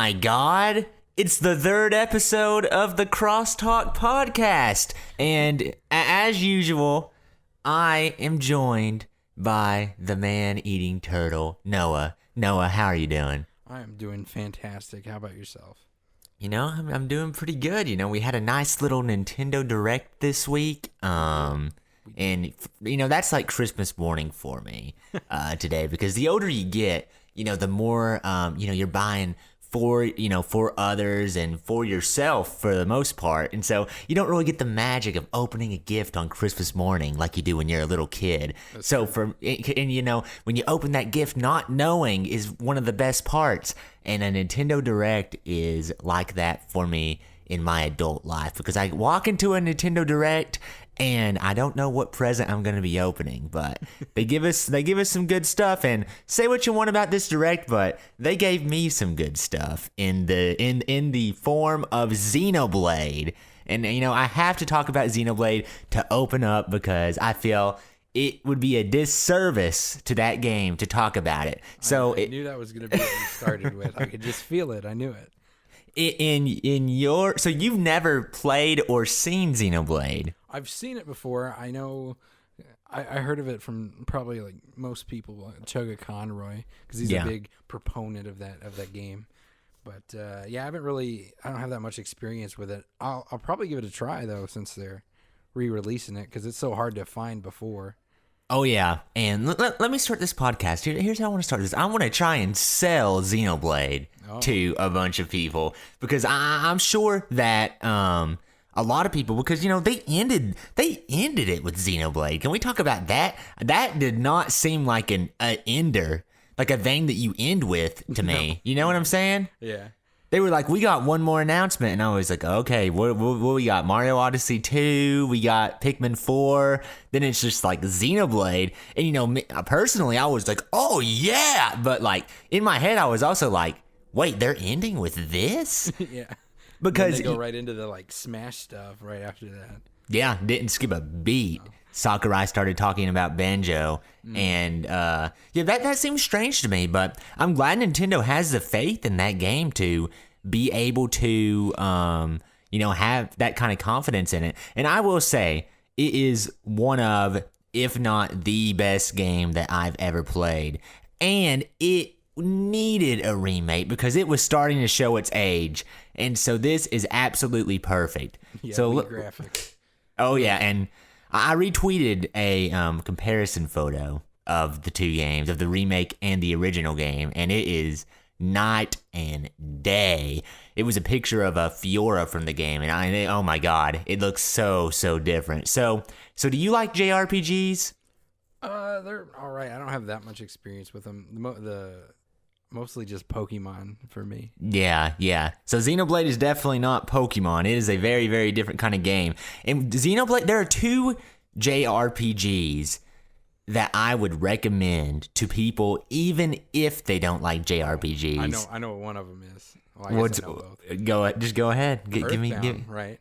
my God. It's the third episode of the CrossTalk podcast. And as usual, I am joined by the man-eating turtle, Noah. Noah, how are you doing? I am doing fantastic. How about yourself? You know, I'm doing pretty good. You know, we had a nice little Nintendo Direct this week. And, you know, that's like Christmas morning for me today. Because the older you get, you know, the more, you're buying for others and for yourself for the most part. And so you don't really get the magic of opening a gift on Christmas morning like you do when you're a little kid. That's true. When you open that gift, not knowing is one of the best parts. And a Nintendo Direct is like that for me in my adult life, because I walk into a Nintendo Direct and I don't know what present I'm going to be opening, but they give us some good stuff. And say what you want about this Direct, but they gave me some good stuff in the form of Xenoblade. And you know, I have to talk about Xenoblade to open up because I feel it would be a disservice to that game to talk about it. So I knew that was going to be what you started with. I could just feel it. I knew it. So you've never played or seen Xenoblade? I've seen it before. I know. I heard of it from probably like most people, Chugga Conroy, because he's a big proponent of that game. But I don't have that much experience with it. I'll probably give it a try though, since they're re-releasing it, because it's so hard to find before. Oh, yeah. And let me start this podcast. Here's how I want to start this. I want to try and sell Xenoblade to a bunch of people, because I'm sure that a lot of people, because, you know, they ended it with Xenoblade. Can we talk about that? That did not seem like an ender, like a thing that you end with to me. No. You know what I'm saying? Yeah. They were like, we got one more announcement. And I was like, okay, what we got? Mario Odyssey 2, we got Pikmin 4. Then it's just like Xenoblade. And, you know, personally, I was like, oh, yeah. But, like, in my head, I was also like, wait, they're ending with this? Yeah. Because they go right into the, like, Smash stuff right after that. Yeah, didn't skip a beat. No. Sakurai started talking about Banjo, and that seems strange to me, but I'm glad Nintendo has the faith in that game to be able to, have that kind of confidence in it. And I will say, it is one of, if not the best game that I've ever played, and it needed a remake because it was starting to show its age, and so this is absolutely perfect. Yeah, so graphic. Oh yeah, and I retweeted a comparison photo of the two games, of the remake and the original game, and it is night and day. It was a picture of a Fiora from the game, and oh my god, it looks so different. So do you like JRPGs? They're all right. I don't have that much experience with them. Mostly just Pokemon for me. Yeah. So Xenoblade is definitely not Pokemon. It is a very, very different kind of game. And Xenoblade, there are two JRPGs that I would recommend to people, even if they don't like JRPGs. I know what one of them is. Well, I guess I know both. Just go ahead. Give me. Right.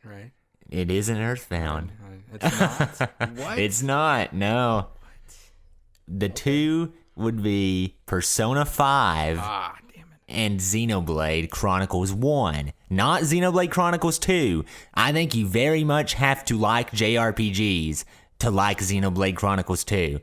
It isn't Earthbound. It's not. What? It's not. No. The two would be Persona 5 and Xenoblade Chronicles 1. Not Xenoblade Chronicles 2. I think you very much have to like JRPGs to like Xenoblade Chronicles 2.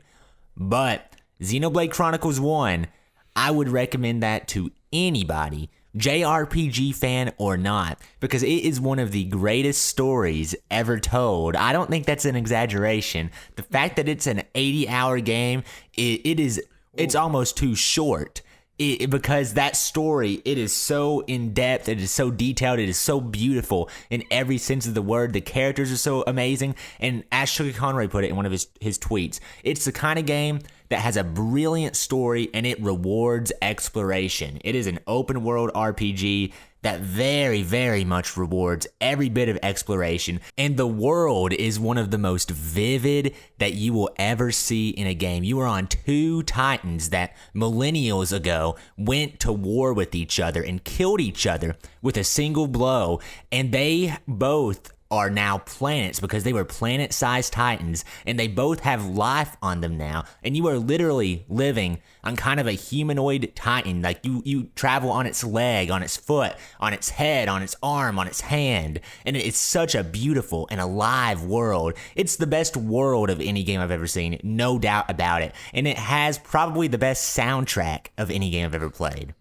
But Xenoblade Chronicles 1, I would recommend that to anybody, JRPG fan or not, because it is one of the greatest stories ever told. I don't think that's an exaggeration. The fact that it's an 80-hour game, it's almost too short. Because that story, it is so in-depth, it is so detailed, it is so beautiful in every sense of the word. The characters are so amazing, and as Chugga Conroy put it in one of his tweets, it's the kind of game that has a brilliant story and it rewards exploration. It is an open-world RPG that very, very much rewards every bit of exploration, and the world is one of the most vivid that you will ever see in a game. You are on two titans that millennials ago went to war with each other and killed each other with a single blow, and they both are now planets because they were planet-sized titans, and they both have life on them now, and you are literally living on kind of a humanoid titan. Like you travel on its leg, on its foot, on its head, on its arm, on its hand, and it's such a beautiful and alive world. It's the best world of any game I've ever seen, no doubt about it, and it has probably the best soundtrack of any game I've ever played.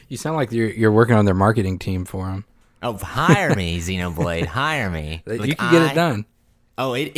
You sound like you're working on their marketing team for them. Oh, hire me, Xenoblade. Hire me. You can get it done. Oh, it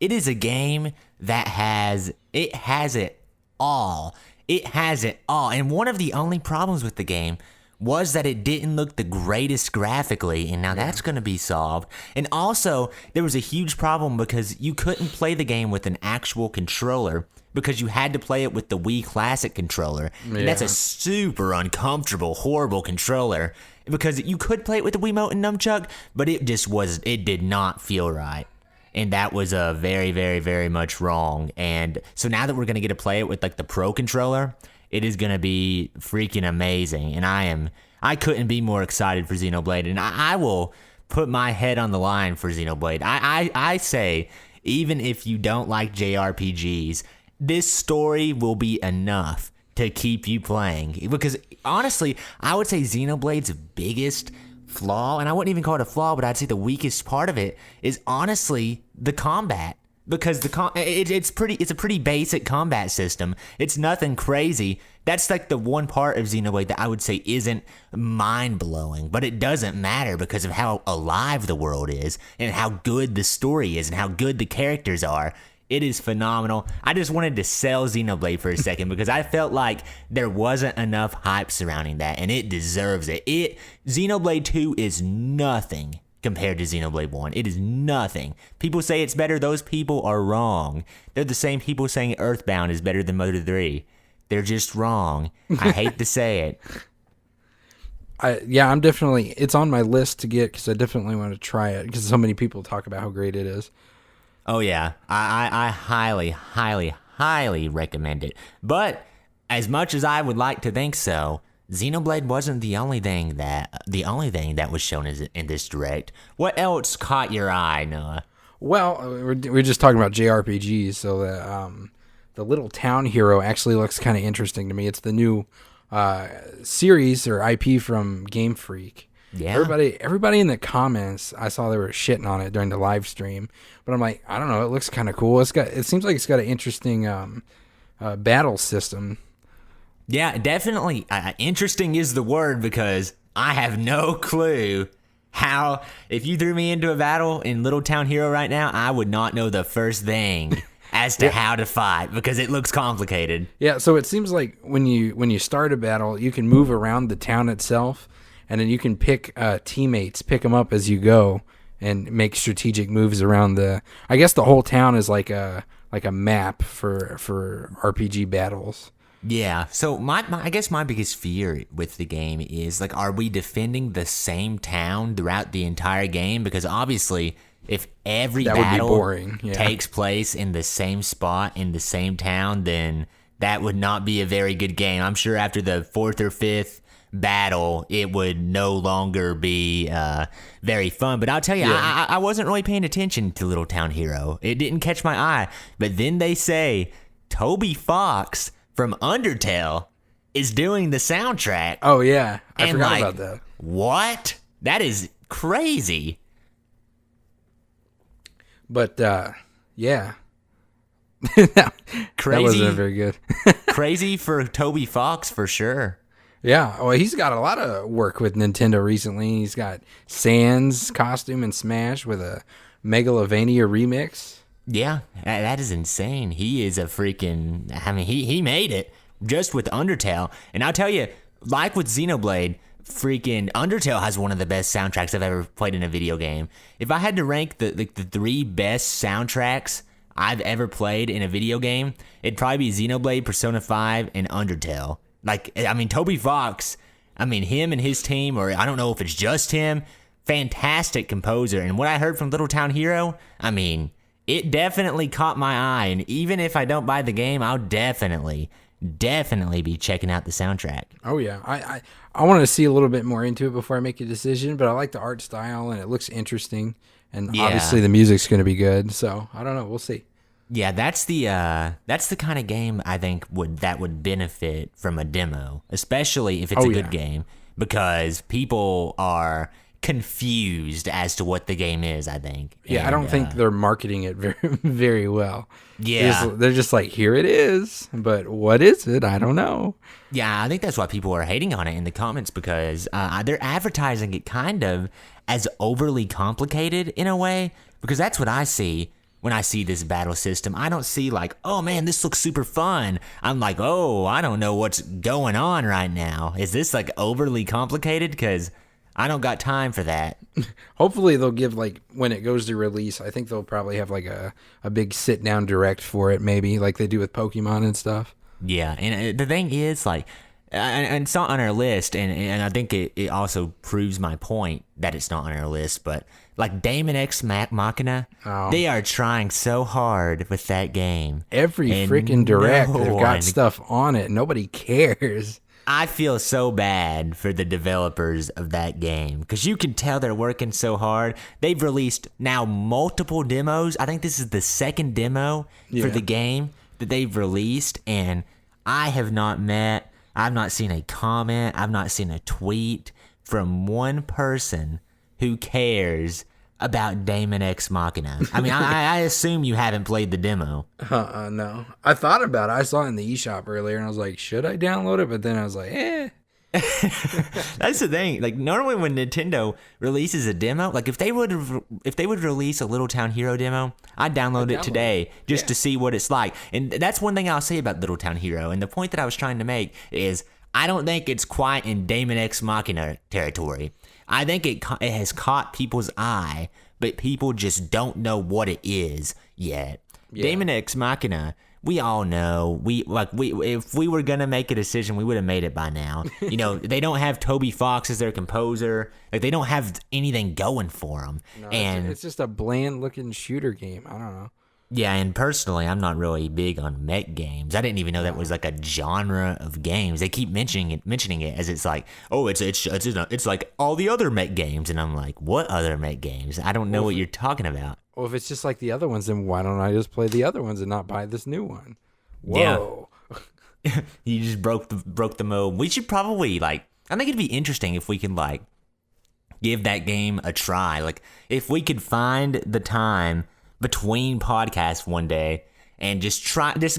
is a game that has it all. It has it all. And one of the only problems with the game was that it didn't look the greatest graphically, and now that's going to be solved. And also, there was a huge problem because you couldn't play the game with an actual controller because you had to play it with the Wii Classic controller. Yeah. And that's a super uncomfortable, horrible controller because you could play it with the Wiimote and Nunchuck, but it did not feel right. And that was very, very, very much wrong. And so now that we're going to get to play it with like the Pro controller, it is going to be freaking amazing. And I couldn't be more excited for Xenoblade. And I will put my head on the line for Xenoblade. I say, even if you don't like JRPGs, this story will be enough to keep you playing. Because honestly, I would say Xenoblade's biggest flaw, and I wouldn't even call it a flaw, but I'd say the weakest part of it is honestly the combat. Because it's a pretty basic combat system. It's nothing crazy. That's like the one part of Xenoblade that I would say isn't mind-blowing, but it doesn't matter because of how alive the world is and how good the story is and how good the characters are. It is phenomenal. I just wanted to sell Xenoblade for a second because I felt like there wasn't enough hype surrounding that, and it deserves it. Xenoblade 2 is nothing compared to Xenoblade 1. It is nothing. People say it's better. Those people are wrong. They're the same people saying Earthbound is better than Mother 3. They're just wrong. I hate to say it. I'm definitely, it's on my list to get because I definitely want to try it because so many people talk about how great it is. Oh yeah, I highly, highly, highly recommend it. But as much as I would like to think so, Xenoblade wasn't the only thing that was shown in this direct. What else caught your eye, Noah? Well, we're just talking about JRPGs, so the Little Town Hero actually looks kind of interesting to me. It's the new series or IP from Game Freak. Yeah. Everybody in the comments, I saw they were shitting on it during the live stream, but I'm like, I don't know, it looks kind of cool. It seems like it's got an interesting battle system. Yeah, definitely. Interesting is the word because I have no clue how. If you threw me into a battle in Little Town Hero right now, I would not know the first thing as to how to fight because it looks complicated. Yeah, so it seems like when you start a battle, you can move around the town itself, and then you can pick teammates, pick them up as you go, and make strategic moves around the. I guess the whole town is like a map for RPG battles. Yeah, so I guess my biggest fear with the game is, like, are we defending the same town throughout the entire game? Because obviously, if every battle takes place in the same spot, in the same town, then that would not be a very good game. I'm sure after the 4th or 5th battle, it would no longer be very fun. But I'll tell you, I wasn't really paying attention to Little Town Hero. It didn't catch my eye. But then they say Toby Fox from Undertale is doing the soundtrack. Oh, yeah. I forgot about that. What? That is crazy. But, yeah. Crazy. That wasn't very good. Crazy for Toby Fox, for sure. Yeah. Well, he's got a lot of work with Nintendo recently. He's got Sans costume in Smash with a Megalovania remix. Yeah, that is insane. He is a freaking... I mean, he made it just with Undertale. And I'll tell you, like with Xenoblade, freaking Undertale has one of the best soundtracks I've ever played in a video game. If I had to rank the 3 best soundtracks I've ever played in a video game, it'd probably be Xenoblade, Persona 5, and Undertale. Like, I mean, Toby Fox, I mean, him and his team, or I don't know if it's just him, fantastic composer. And what I heard from Little Town Hero, I mean... it definitely caught my eye, and even if I don't buy the game, I'll definitely definitely be checking out the soundtrack. Oh yeah, I want to see a little bit more into it before I make a decision, but I like the art style and it looks interesting, and obviously the music's going to be good. So I don't know, we'll see. Yeah, that's the kind of game I think would benefit from a demo, especially if it's a good game, because people are confused as to what the game is, I think. Yeah, and, I don't think they're marketing it very very well. Yeah. They're just like, here it is, but what is it? I don't know. Yeah, I think that's why people are hating on it in the comments, because they're advertising it kind of as overly complicated in a way, because that's what I see when I see this battle system. I don't see like, oh man, this looks super fun. I'm like, oh, I don't know what's going on right now. Is this like overly complicated? Because I don't got time for that. Hopefully they'll give, like, when it goes to release, I think they'll probably have like a big sit down direct for it, maybe like they do with Pokemon and stuff. Yeah, and the thing is, like, and it's not on our list, and I think it also proves my point that it's not on our list, but like Daemon X Machina, they are trying so hard with that game. Every freaking direct, they've got stuff on it. Nobody cares. I feel so bad for the developers of that game, because you can tell they're working so hard. They've released now multiple demos. I think this is the second demo for the game that they've released, and I've not seen a comment, I've not seen a tweet from one person who cares about Daemon X Machina. I mean, I assume you haven't played the demo. No. I thought about it. I saw it in the eShop earlier, and I was like, should I download it? But then I was like, That's the thing. Like, normally when Nintendo releases a demo, like if they would release a Little Town Hero demo, I'd download it today just to see what it's like. And that's one thing I'll say about Little Town Hero. And the point that I was trying to make is, I don't think it's quite in Daemon X Machina territory. I think it has caught people's eye, but people just don't know what it is yet. Yeah. Daemon X Machina, we all know. If we were gonna make a decision, we would have made it by now. You know, they don't have Toby Fox as their composer. Like, they don't have anything going for them. No, and it's just a bland looking shooter game. I don't know. Yeah, and personally, I'm not really big on mech games. I didn't even know that was like a genre of games. They keep mentioning it as it's like, oh, it's like all the other mech games, and I'm like, what other mech games? I don't know what you're talking about. Well, if it's just like the other ones, then why don't I just play the other ones and not buy this new one? Whoa. Yeah. You just broke the mode. We should probably, like, I think it'd be interesting if we could, like, give that game a try. Like, if we could find the time between podcasts one day and just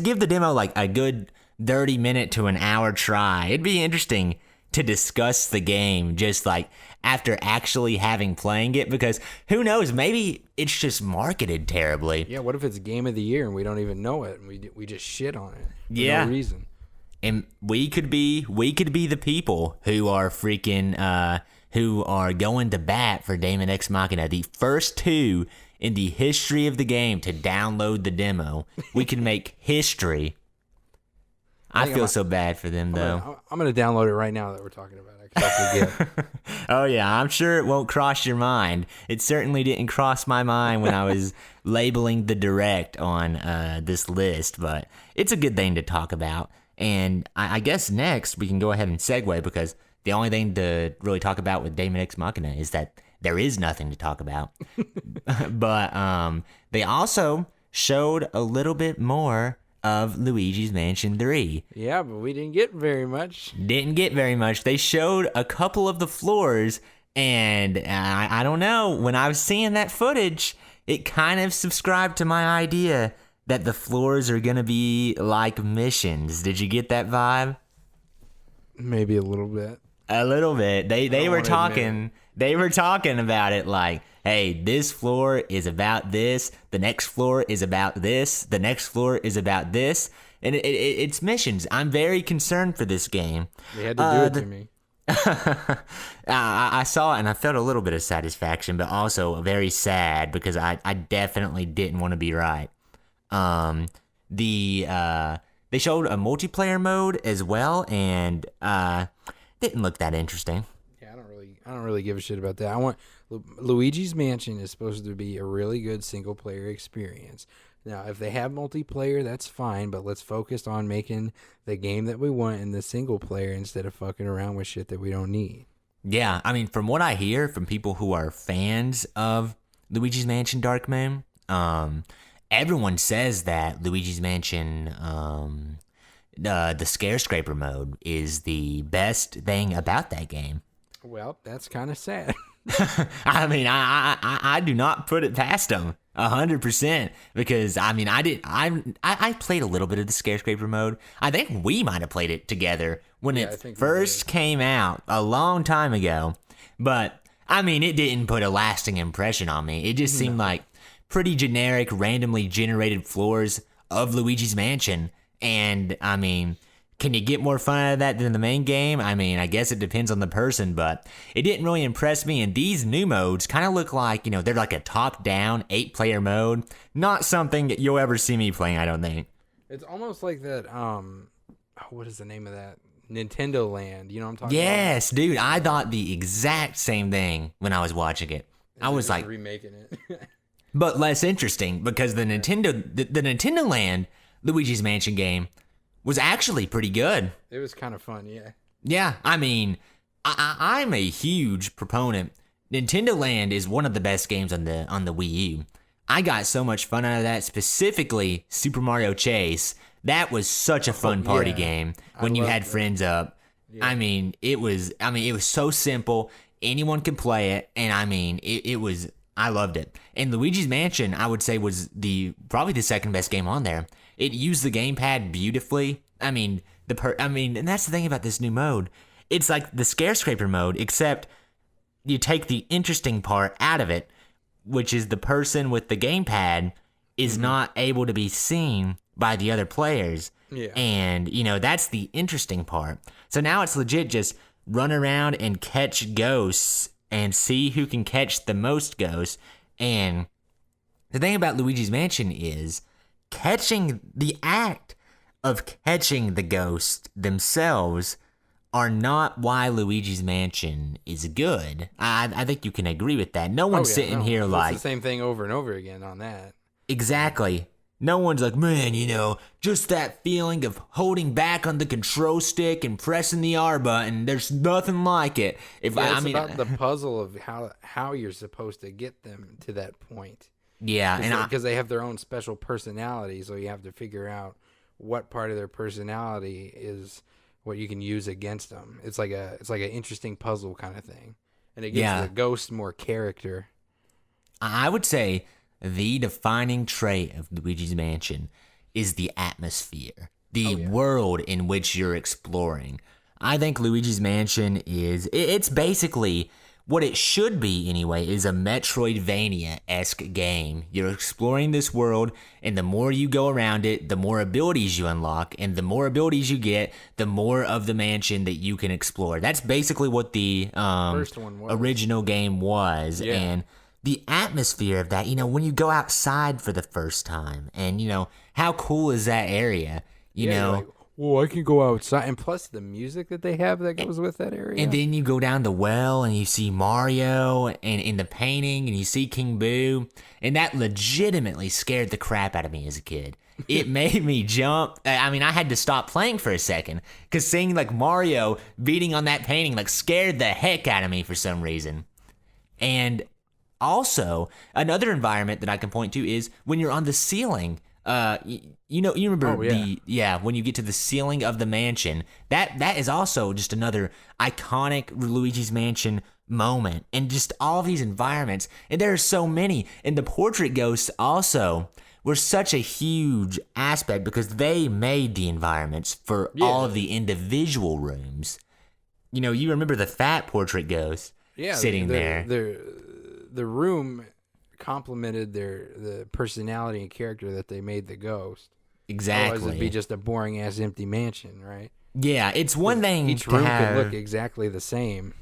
give the demo like a good 30-minute to an hour try. It'd be interesting to discuss the game just like after actually playing it, because who knows, maybe it's just marketed terribly. Yeah, what if it's game of the year and we don't even know it and we just shit on it for no reason? And we could be the people who are freaking who are going to bat for Daemon X Machina, the first two in the history of the game to download the demo. We can make history. I feel so bad for them, though. I'm going to download it right now that we're talking about it, 'cause I forget. Oh, yeah, I'm sure it won't cross your mind. It certainly didn't cross my mind when I was labeling the direct on this list, but it's a good thing to talk about. And I guess next we can go ahead and segue, because the only thing to really talk about with Daemon X Machina is that there is nothing to talk about. But they also showed a little bit more of Luigi's Mansion 3. Yeah, but we didn't get very much. They showed a couple of the floors, and I don't know. When I was seeing that footage, it kind of subscribed to my idea that the floors are going to be like missions. Did you get that vibe? Maybe a little bit. A little bit. They were talking. They were talking about it like, hey, this floor is about this. The next floor is about this. The next floor is about this. And it's missions. I'm very concerned for this game. They had to do it to me. I saw it and I felt a little bit of satisfaction, but also very sad, because I definitely didn't want to be right. They showed a multiplayer mode as well, and didn't look that interesting. Yeah, I don't really give a shit about that. Luigi's Mansion is supposed to be a really good single player experience. Now, if they have multiplayer, that's fine, but let's focus on making the game that we want in the single player instead of fucking around with shit that we don't need. Yeah, I mean, from what I hear from people who are fans of Luigi's Mansion Dark Moon, everyone says that Luigi's Mansion, the Scare Scraper mode, is the best thing about that game. Well, that's kind of sad. I mean, I do not put it past them 100%, because I mean, I played a little bit of the Scare Scraper mode. I think we might have played it together when it first came out a long time ago. But I mean, it didn't put a lasting impression on me. It just seemed like pretty generic, randomly generated floors of Luigi's Mansion. And I mean, can you get more fun out of that than the main game? I mean, I guess it depends on the person, but it didn't really impress me. And these new modes kind of look like, you know, they're like a top-down 8-player mode. Not something that you'll ever see me playing, I don't think. It's almost like that, what is the name of that? Nintendo Land, you know what I'm talking about? Yes, dude, I thought the exact same thing when I was watching it. I was like, remaking it. but less interesting, because the Nintendo Land Luigi's Mansion game was actually pretty good. It was kind of fun, yeah. Yeah, I mean, I'm a huge proponent. Nintendo Land is one of the best games on the Wii U. I got so much fun out of that, specifically Super Mario Chase. That was such a fun party game when you had friends up. Yeah. I mean, it was so simple. Anyone could play it, and I mean, I loved it. And Luigi's Mansion, I would say, was probably the second best game on there. It used the gamepad beautifully. I mean, and that's the thing about this new mode. It's like the Scare Scraper mode, except you take the interesting part out of it, which is the person with the gamepad is not able to be seen by the other players. Yeah. And, you know, that's the interesting part. So now it's legit just run around and catch ghosts and see who can catch the most ghosts. And the thing about Luigi's Mansion is catching the act of catching the ghosts themselves are not why Luigi's Mansion is good. I think you can agree with that. No one's sitting here like... It's the same thing over and over again on that. Exactly. No one's like, man, you know, just that feeling of holding back on the control stick and pressing the R button. There's nothing like it. It's about the puzzle of how you're supposed to get them to that point. Yeah, because they have their own special personality, so you have to figure out what part of their personality is what you can use against them. It's like an interesting puzzle kind of thing, and it gives the ghost more character. I would say the defining trait of Luigi's Mansion is the atmosphere, the world in which you're exploring. I think Luigi's Mansion it's basically what it should be anyway, is a Metroidvania-esque game. You're exploring this world, and the more you go around it, the more abilities you unlock, and the more abilities you get, the more of the mansion that you can explore. That's basically what the first one was. Original game was, and the atmosphere of that, you know, when you go outside for the first time, and, you know, how cool is that area, you know? Like, whoa, I can go outside. And plus the music that they have that goes with that area. And then you go down the well and you see Mario and in the painting and you see King Boo. And that legitimately scared the crap out of me as a kid. It made me jump. I mean, I had to stop playing for a second because seeing like Mario beating on that painting like scared the heck out of me for some reason. And also, another environment that I can point to is when you're on the ceiling. You remember when you get to the ceiling of the mansion, that is also just another iconic Luigi's Mansion moment, and just all these environments, and there are so many, and the portrait ghosts also were such a huge aspect because they made the environments for all of the individual rooms. You know, you remember the fat portrait ghost sitting there. The room complemented the personality and character that they made the ghost. Exactly. Otherwise it'd be just a boring ass empty mansion, right? Yeah, it's one thing each room could look exactly the same.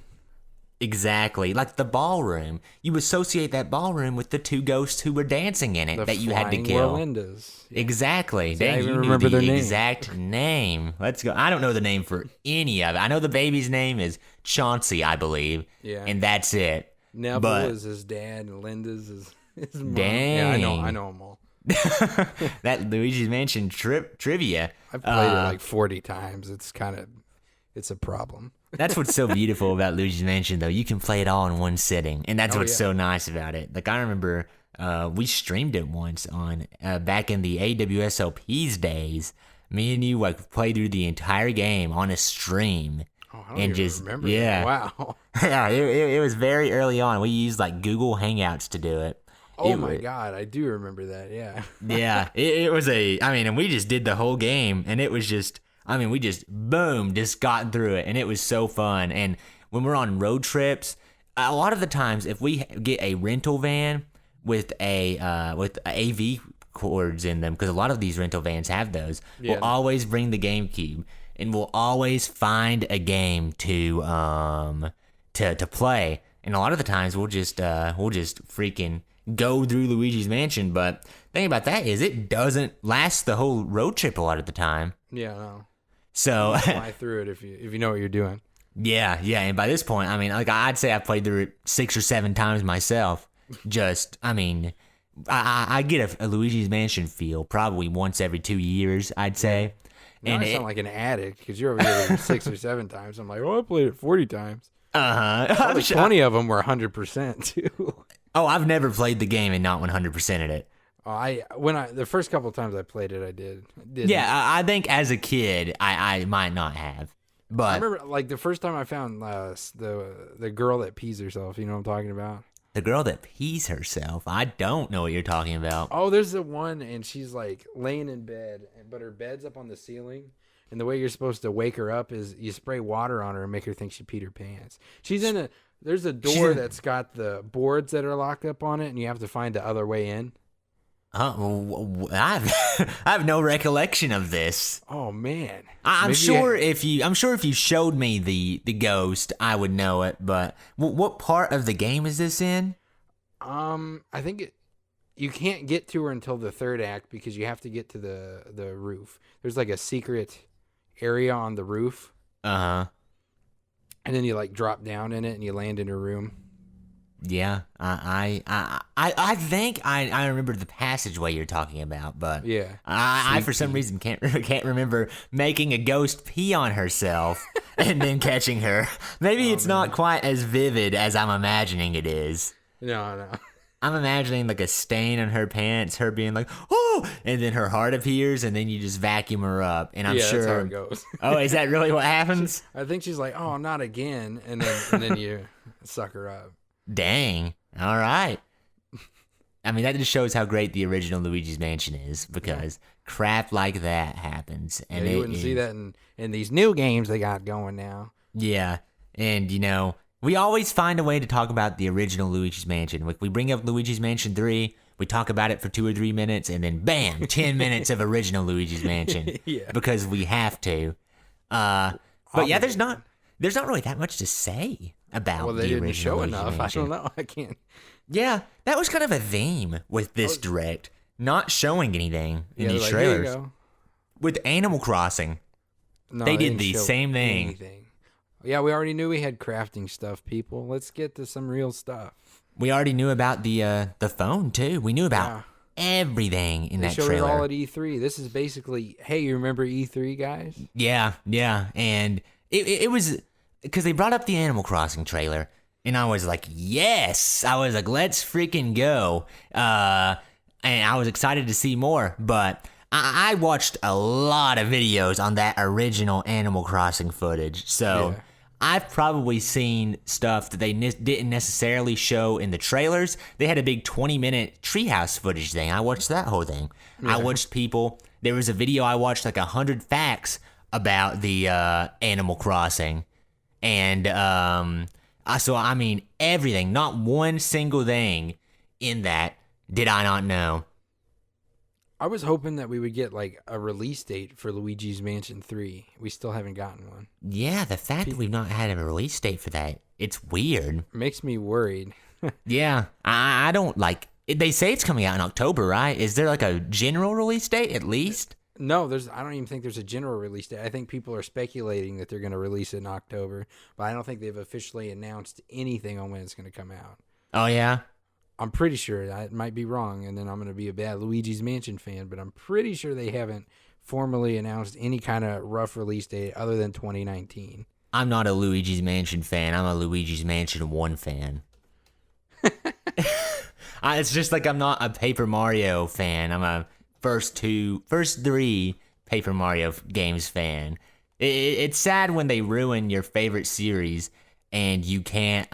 Exactly. Like the ballroom. You associate that ballroom with the two ghosts who were dancing in it that you had to kill. Lindas. Yeah. Exactly. See, Dang, I you remember knew the their exact name. Let's go. I don't know the name for any of it. I know the baby's name is Chauncey, I believe. Yeah. And that's it. Neville is his dad, and Linda's is his mom. Dang. Yeah, I know them all. That Luigi's Mansion trivia. I've played it like 40 times. It's a problem. That's what's so beautiful about Luigi's Mansion, though. You can play it all in one sitting, and that's what's so nice about it. Like, I remember we streamed it once on back in the AWSLP's days. Me and you like played through the entire game on a stream. Oh, I don't even remember that. Wow. Yeah, it was very early on. We used like Google Hangouts to do it. Oh my God, I do remember that. Yeah. Yeah, it was and we just did the whole game, and it was just, we just got through it, and it was so fun. And when we're on road trips, a lot of the times, if we get a rental van with AV cords in them, because a lot of these rental vans have those, we'll always bring the GameCube, and we'll always find a game to play. And a lot of the times, we'll just freaking go through Luigi's Mansion. But the thing about that is it doesn't last the whole road trip a lot of the time. Yeah, no. So you fly through it if you know what you're doing. Yeah, and by this point, I'd say I played through it 6 or 7 times myself. I get a Luigi's Mansion feel probably once every 2 years, I'd say. Now I sound like an addict because you're over here 6 or 7 times. I'm like, I played it 40 times. Probably 20 of them were 100% too. Oh, I've never played the game and not 100%ed it. The first couple of times I played it, I did. Yeah, I think as a kid, I might not have. But I remember, like, the first time I found the girl that pees herself. You know what I'm talking about? The girl that pees herself? I don't know what you're talking about. Oh, there's the one, and she's, like, laying in bed, but her bed's up on the ceiling. And the way you're supposed to wake her up is you spray water on her and make her think she peed her pants. There's a door that's got the boards that are locked up on it, and you have to find the other way in. I have no recollection of this. Oh man, I'm sure if you showed me the ghost, I would know it. But what part of the game is this in? I think you can't get to her until the third act because you have to get to the roof. There's like a secret area on the roof. And then you like drop down in it and you land in her room. Yeah, I think I remember the passageway you're talking about, but yeah, I for some reason can't remember making a ghost pee on herself and then catching her. Maybe it's not quite as vivid as I'm imagining it is. No. I'm imagining like a stain on her pants, her being like, oh, and then her heart appears, and then you just vacuum her up. And I'm sure that's how it goes. Oh, is that really what happens? I think she's like, oh, not again, and then you suck her up. Dang. All right. That just shows how great the original Luigi's Mansion is, because crap like that happens. And you wouldn't see that in these new games they got going now. Yeah. And, we always find a way to talk about the original Luigi's Mansion. Like, we bring up Luigi's Mansion 3, we talk about it for 2 or 3 minutes, and then bam, 10 minutes of original Luigi's Mansion. Yeah. Because we have to. But yeah, there's not really that much to say about the original Luigi's show enough. Mansion. I don't know. I can't. Yeah, that was kind of a theme with this direct. Not showing anything in these like, trailers. Here you go. With Animal Crossing, they did the same thing. Anything. Yeah, we already knew we had crafting stuff, people. Let's get to some real stuff. We already knew about the phone, too. We knew about everything in that trailer. They showed it all at E3. This is basically, hey, you remember E3, guys? Yeah. And it was, because they brought up the Animal Crossing trailer, and I was like, yes! I was like, let's freaking go. And I was excited to see more, but I watched a lot of videos on that original Animal Crossing footage, so... Yeah. I've probably seen stuff that they didn't necessarily show in the trailers. They had a big 20-minute treehouse footage thing. I watched that whole thing. Yeah. I watched people. There was a video I watched, like 100 facts about the Animal Crossing. And everything. Not one single thing in that did I not know. I was hoping that we would get like a release date for Luigi's Mansion 3. We still haven't gotten one. Yeah, the fact that we've not had a release date for that, it's weird. Makes me worried. Yeah, I don't like it. They say it's coming out in October, right? Is there like a general release date at least? No, I don't even think there's a general release date. I think people are speculating that they're going to release it in October, but I don't think they've officially announced anything on when it's going to come out. Oh, yeah? I'm pretty sure, I might be wrong, and then I'm going to be a bad Luigi's Mansion fan, but I'm pretty sure they haven't formally announced any kind of rough release date other than 2019. I'm not a Luigi's Mansion fan. I'm a Luigi's Mansion 1 fan. It's just like I'm not a Paper Mario fan. I'm a first 3 Paper Mario games fan. It's sad when they ruin your favorite series and you can't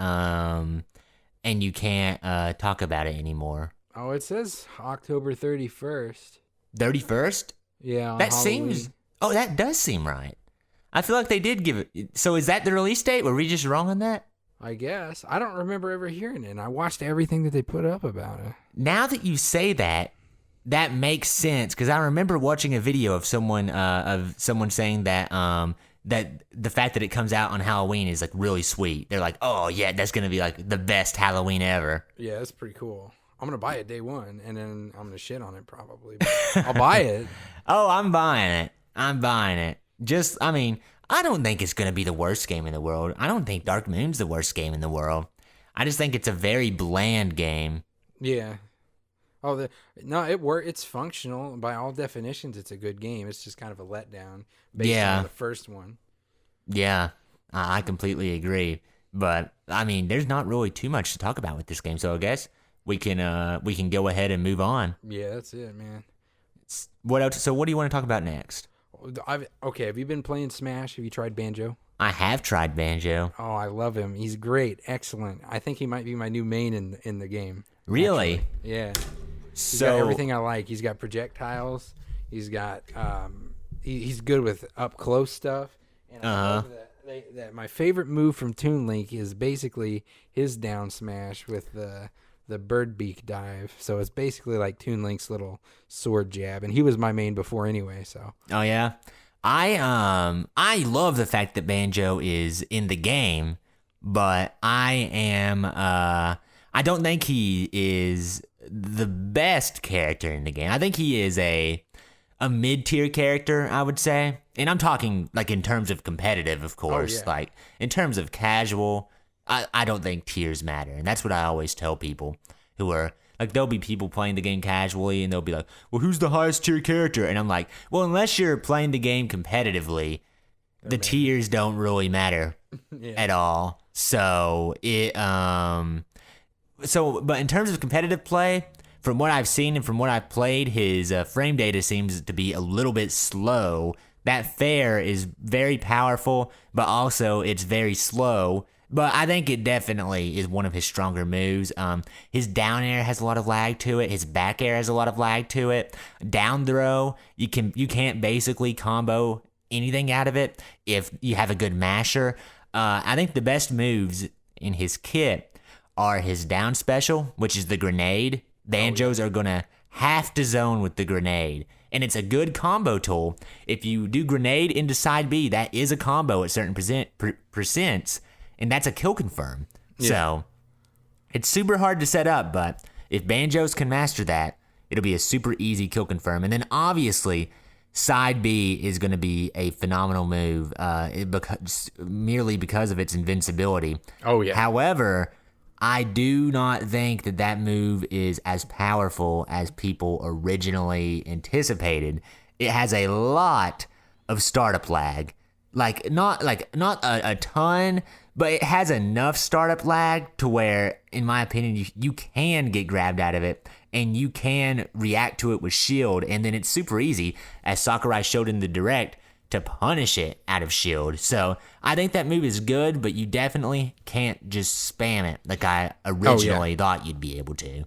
talk about it anymore. Oh, it says October 31st. 31st? Yeah. That Halloween. seems. Oh, that does seem right. I feel like they did give it. So is that the release date? Were we just wrong on that? I guess. I don't remember ever hearing it, and I watched everything that they put up about it. Now that you say that, that makes sense because I remember watching a video of someone saying that that the fact that it comes out on Halloween is like really sweet. They're like, oh yeah, that's gonna be like the best Halloween ever. Yeah, that's pretty cool. I'm gonna buy it day one, and then I'm gonna shit on it probably. But I'll buy it. Oh, I'm buying it. I don't think it's gonna be the worst game in the world. I don't think Dark Moon's the worst game in the world. I just think it's a very bland game. Yeah. Oh, it's functional by all definitions. It's a good game. It's just kind of a letdown based on the first one. Yeah, I completely agree. But I mean, there's not really too much to talk about with this game, so I guess we can go ahead and move on. Yeah, that's it, man. What else? So what do you want to talk about next? Okay, have you been playing Smash? Have you tried Banjo? I have tried Banjo. Oh, I love him. He's great, excellent. I think he might be my new main in the game. Really? Actually. Yeah. He's got everything I like. He's got projectiles. He's got he's good with up close stuff. And I love that my favorite move from Toon Link is basically his down smash with the bird beak dive. So it's basically like Toon Link's little sword jab, and he was my main before anyway. So. Oh yeah, I love the fact that Banjo is in the game, but I don't think he is the best character in the game. I think he is a mid-tier character, I would say. And I'm talking like in terms of competitive, of course. Oh, yeah. Like in terms of casual, I don't think tiers matter. And that's what I always tell people who are like, there'll be people playing the game casually and they'll be like, well, who's the highest tier character? And I'm like, well, unless you're playing the game competitively, the tiers don't really matter at all. So but in terms of competitive play, from what I've seen and from what I've played, his frame data seems to be a little bit slow. That fair is very powerful, but also it's very slow. But I think it definitely is one of his stronger moves. His down air has a lot of lag to it. His back air has a lot of lag to it. Down throw, you can't basically combo anything out of it if you have a good masher. I think the best moves in his kit are his down special, which is the grenade. Banjos are going to have to zone with the grenade. And it's a good combo tool. If you do grenade into side B, that is a combo at certain percents, and that's a kill confirm. Yeah. So it's super hard to set up, but if Banjos can master that, it'll be a super easy kill confirm. And then obviously, side B is going to be a phenomenal move merely because of its invincibility. Oh, yeah. However, I do not think that move is as powerful as people originally anticipated. It has a lot of startup lag. Not a ton, but it has enough startup lag to where, in my opinion, you can get grabbed out of it and you can react to it with shield, and then it's super easy, as Sakurai showed in the direct, to punish it out of shield. So I think that move is good, but you definitely can't just spam it like I originally thought you'd be able to.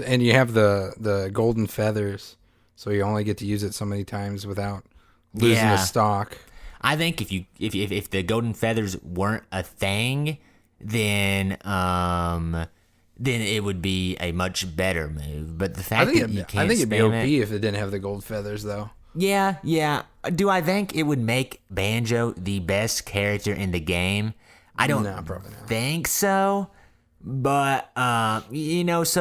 And you have the golden feathers, so you only get to use it so many times without losing a stock. I think if the golden feathers weren't a thing, then it would be a much better move. But the fact that you can't, I think it'd be OP if it didn't have the gold feathers, though. Yeah. Do I think it would make Banjo the best character in the game? I don't think so. But, so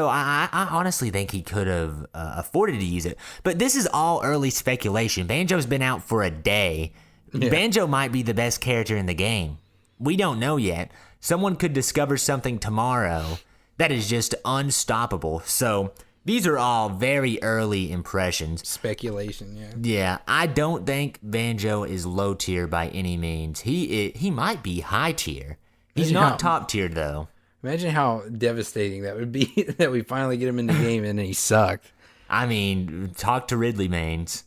I honestly think he could have afforded to use it. But this is all early speculation. Banjo's been out for a day. Yeah. Banjo might be the best character in the game. We don't know yet. Someone could discover something tomorrow that is just unstoppable. So these are all very early impressions. Speculation, yeah. Yeah, I don't think Banjo is low tier by any means. He might be high tier. He's not top tier though. Imagine how devastating that would be that we finally get him in the game and he sucked. I mean, talk to Ridley mains.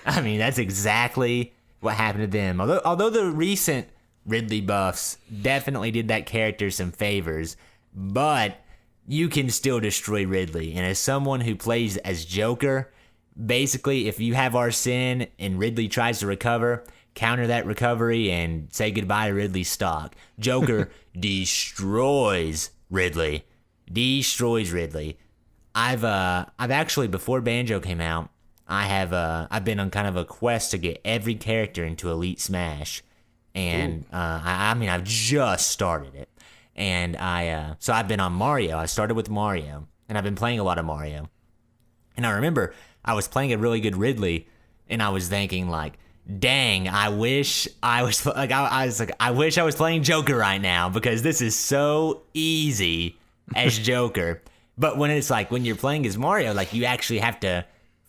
I mean, that's exactly what happened to them. Although the recent Ridley buffs definitely did that character some favors, but you can still destroy Ridley. And as someone who plays as Joker, basically, if you have Arsene and Ridley tries to recover, counter that recovery and say goodbye to Ridley's stock. Joker destroys Ridley. I've actually, before Banjo came out, I've been on kind of a quest to get every character into Elite Smash, and I've just started it, and so I've been on Mario. I started with Mario, and I've been playing a lot of Mario, and I remember I was playing a really good Ridley, and I was thinking like, dang, I wish I was I wish I was playing Joker right now because this is so easy as Joker. But when it's like when you're playing as Mario, like you actually have to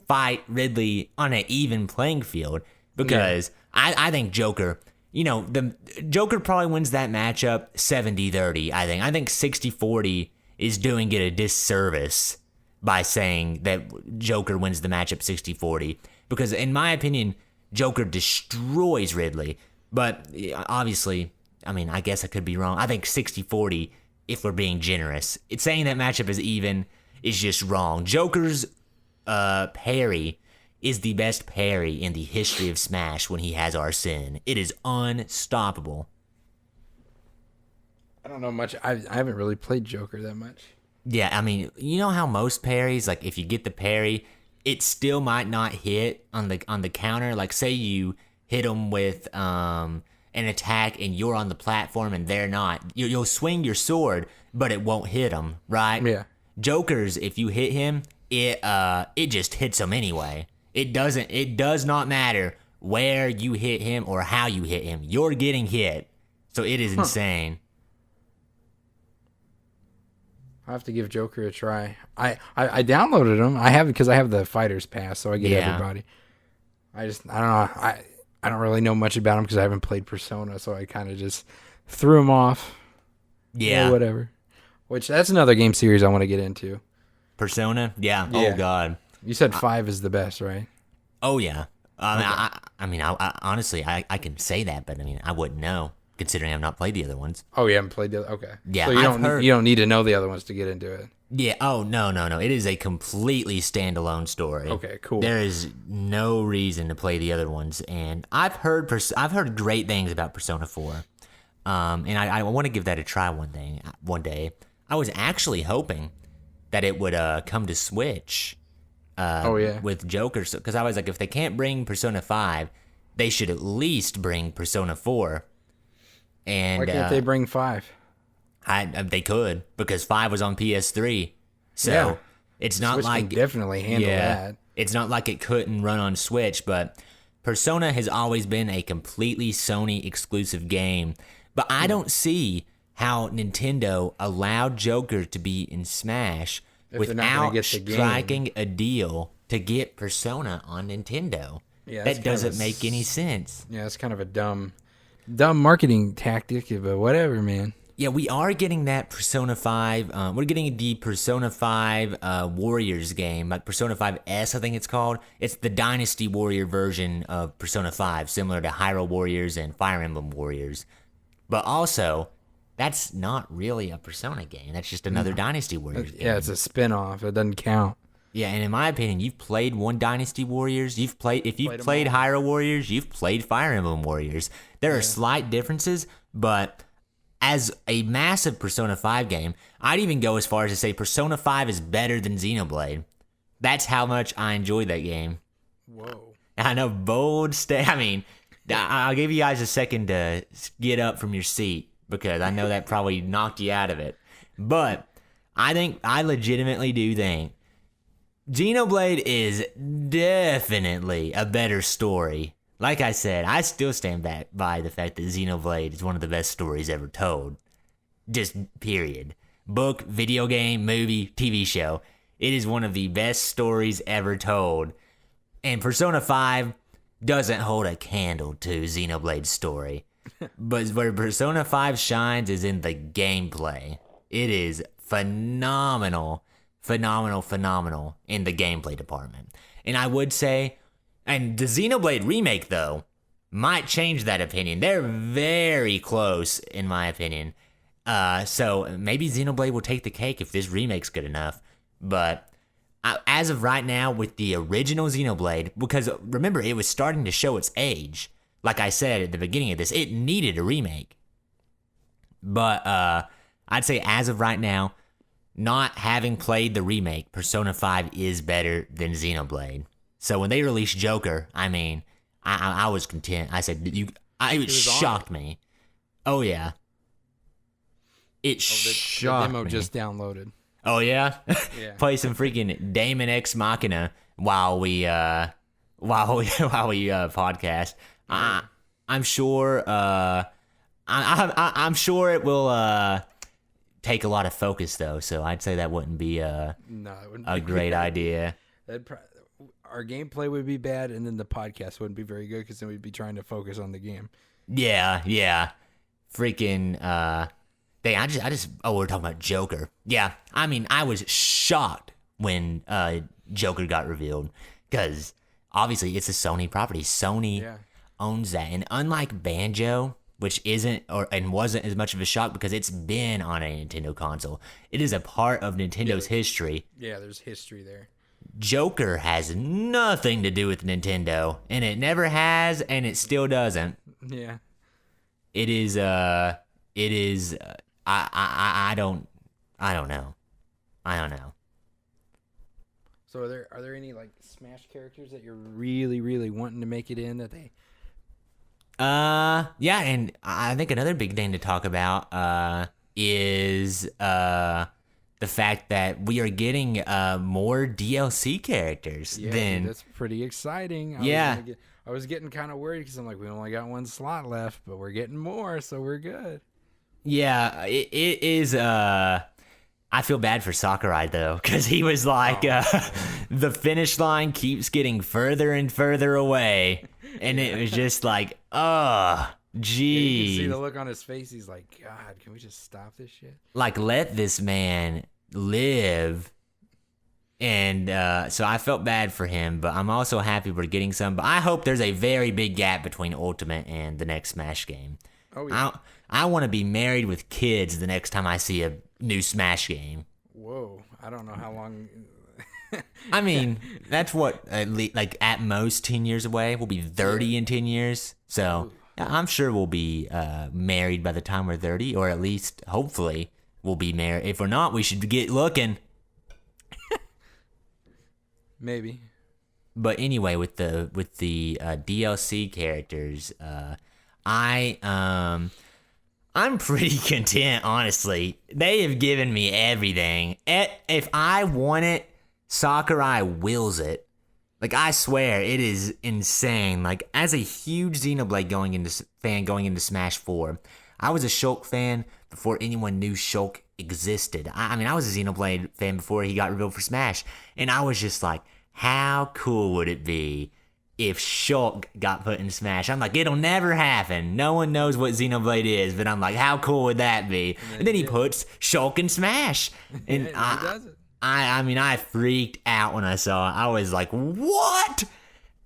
fight Ridley on an even playing field because I think Joker, the Joker probably wins that matchup 70-30. I think 60-40 is doing it a disservice by saying that Joker wins the matchup 60-40 because in my opinion, Joker destroys Ridley, but obviously, I mean, I guess I could be wrong. I think 60-40, if we're being generous. It's saying that matchup is even is just wrong. Joker's parry is the best parry in the history of Smash when he has Arsene. It is unstoppable. I don't know much. I haven't really played Joker that much. Yeah, I mean, you know how most parries, like if you get the parry, it still might not hit on the counter. Like say you hit them with an attack and you're on the platform and they're not. You'll swing your sword, but it won't hit them, right? Yeah. Joker's, if you hit him, it just hits him anyway. It does not matter where you hit him or how you hit him. You're getting hit. So it is insane. I'll have to give Joker a try. I downloaded them. I have because I have the Fighters Pass, so I get everybody. I don't know. I don't really know much about them because I haven't played Persona, so I kind of just threw them off. Yeah. Whatever. Which that's another game series I want to get into. Persona? Yeah. Oh God. You said 5 is the best, right? Oh yeah. I honestly I can say that, but I mean I wouldn't know. Considering I've not played the other ones. Oh, you haven't played the other. Okay. Yeah, so you don't need to know the other ones to get into it. Yeah. Oh no. It is a completely standalone story. Okay. Cool. There is no reason to play the other ones, and I've heard great things about Persona 4. And I want to give that a try one day. I was actually hoping that it would come to Switch. With Joker, because I was like, if they can't bring Persona 5, they should at least bring Persona 4. And why can't they bring 5? They could, because 5 was on PS3. So it's not Switch like can definitely handle that. It's not like it couldn't run on Switch, but Persona has always been a completely Sony exclusive game. But I don't see how Nintendo allowed Joker to be in Smash without striking a deal to get Persona on Nintendo. Yeah, that doesn't make any sense. Yeah, it's kind of a dumb marketing tactic, but whatever, man. Yeah, we are getting that Persona 5. We're getting the Persona 5 Warriors game, like Persona 5S, I think it's called. It's the Dynasty Warrior version of Persona 5, similar to Hyrule Warriors and Fire Emblem Warriors. But also, that's not really a Persona game. That's just another Dynasty Warriors game. Yeah, it's a spin-off. It doesn't count. Yeah, and in my opinion, you've played one Dynasty Warriors. If you've played Hyrule Warriors, you've played Fire Emblem Warriors. There are slight differences, but as a massive Persona 5 game, I'd even go as far as to say Persona 5 is better than Xenoblade. That's how much I enjoyed that game. Whoa. I know, bold I mean, I'll give you guys a second to get up from your seat because I know that probably knocked you out of it. But I legitimately do think Xenoblade is definitely a better story. Like I said, I still stand back by the fact that Xenoblade is one of the best stories ever told. Just period. book, video game, movie, TV show. It is one of the best stories ever told. And Persona 5 doesn't hold a candle to Xenoblade's story. But where Persona 5 shines is in the gameplay. It is phenomenal in the gameplay department. And I would say, and the Xenoblade remake, though, might change that opinion. They're very close, in my opinion. So maybe Xenoblade will take the cake if this remake's good enough. But as of right now, with the original Xenoblade, because remember, it was starting to show its age. Like I said at the beginning of this, it needed a remake. But I'd say as of right now, not having played the remake, Persona 5 is better than Xenoblade. So when they released Joker, I mean, I was content. I said, it shocked me. Oh, yeah. It shocked me. The demo just downloaded. Oh, yeah? Yeah. Play some freaking Daemon X Machina while we podcast. I'm sure I'm sure it will take a lot of focus, though, so I'd say that wouldn't be a great idea. Our gameplay would be bad, and then the podcast wouldn't be very good because then we'd be trying to focus on the game. Yeah. Freaking we're talking about Joker. Yeah, I mean, I was shocked when Joker got revealed because obviously it's a Sony property. Sony owns that, and unlike Banjo, which wasn't as much of a shock because it's been on a Nintendo console, it is a part of Nintendo's history. Yeah, there's history there. Joker has nothing to do with Nintendo, and it never has, and it still doesn't. Yeah. I don't know. So are there any like Smash characters that you're really, really wanting to make it in that they? Yeah, and I think another big thing to talk about is the fact that we are getting more DLC characters. Yeah, that's pretty exciting. I was getting kind of worried because I'm like, we only got one slot left, but we're getting more, so we're good. Yeah, it is. I feel bad for Sakurai though, because he was like, the finish line keeps getting further and further away, and it was just like, geez. You can see the look on his face. He's like, God, can we just stop this shit? Like, let this man live. And so I felt bad for him, but I'm also happy we're getting some. But I hope there's a very big gap between Ultimate and the next Smash game. Oh yeah. I want to be married with kids the next time I see a new Smash game. Whoa, I don't know how long. I mean, that's what, at most 10 years away. We'll be 30 in 10 years. So I'm sure we'll be married by the time we're 30, or at least, hopefully, we'll be married. If we're not, we should get looking. Maybe. But anyway, with the DLC characters, I'm pretty content, honestly. They have given me everything. If I want it, Sakurai wills it. Like, I swear, it is insane. Like, as a huge Xenoblade fan going into Smash 4, I was a Shulk fan before anyone knew Shulk existed. I mean, I was a Xenoblade fan before he got revealed for Smash, and I was just like, how cool would it be if Shulk got put in Smash? I'm like, it'll never happen. No one knows what Xenoblade is, but I'm like, how cool would that be? And then he puts Shulk in Smash. And he does it. I mean, I freaked out when I saw it. I was like, what?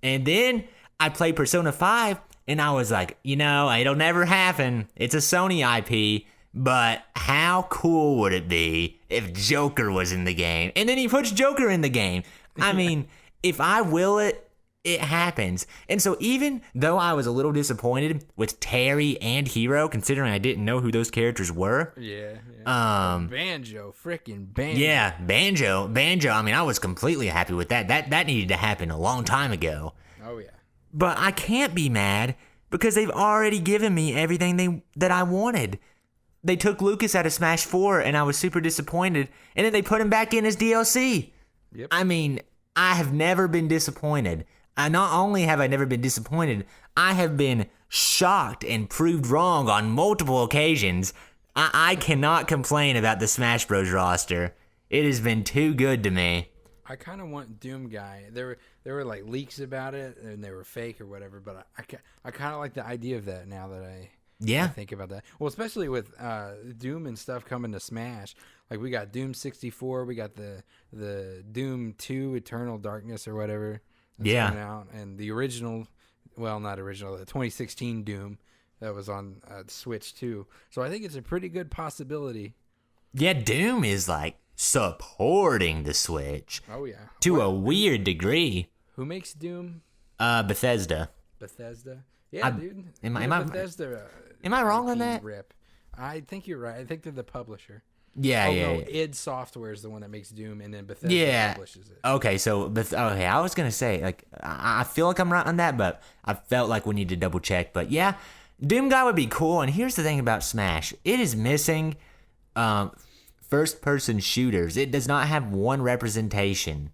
And then I played Persona 5, and I was like, it'll never happen. It's a Sony IP, but how cool would it be if Joker was in the game? And then he puts Joker in the game. I mean, if I will it, it happens. And so even though I was a little disappointed with Terry and Hero, considering I didn't know who those characters were. Yeah. Banjo, freaking Banjo. Yeah, Banjo. I mean, I was completely happy with that. That needed to happen a long time ago. Oh, yeah. But I can't be mad because they've already given me everything that I wanted. They took Lucas out of Smash 4, and I was super disappointed. And then they put him back in as DLC. Yep. I mean, I have never been disappointed. Not only have I never been disappointed, I have been shocked and proved wrong on multiple occasions. I cannot complain about the Smash Bros. Roster. It has been too good to me. I kind of want Doom Guy. There were like leaks about it, and they were fake or whatever. But I kind of like the idea of that now that I think about that. Well, especially with Doom and stuff coming to Smash. Like we got Doom 64, we got the Doom 2 Eternal Darkness or whatever. That's coming out, and the original, well, not original, the 2016 Doom that was on Switch too. So I think it's a pretty good possibility. Yeah, Doom is like supporting the Switch. Oh yeah. To a weird degree. Who makes Doom? Bethesda. Yeah, dude. Am I Bethesda? Am I wrong on that? Rip. I think you're right. I think they're the publisher. Yeah, No, id Software is the one that makes Doom, and then Bethesda publishes it. Okay, so I was gonna say, like, I feel like I'm right on that, but I felt like we need to double check. But yeah, Doom Guy would be cool. And here's the thing about Smash: it is missing first-person shooters. It does not have one representation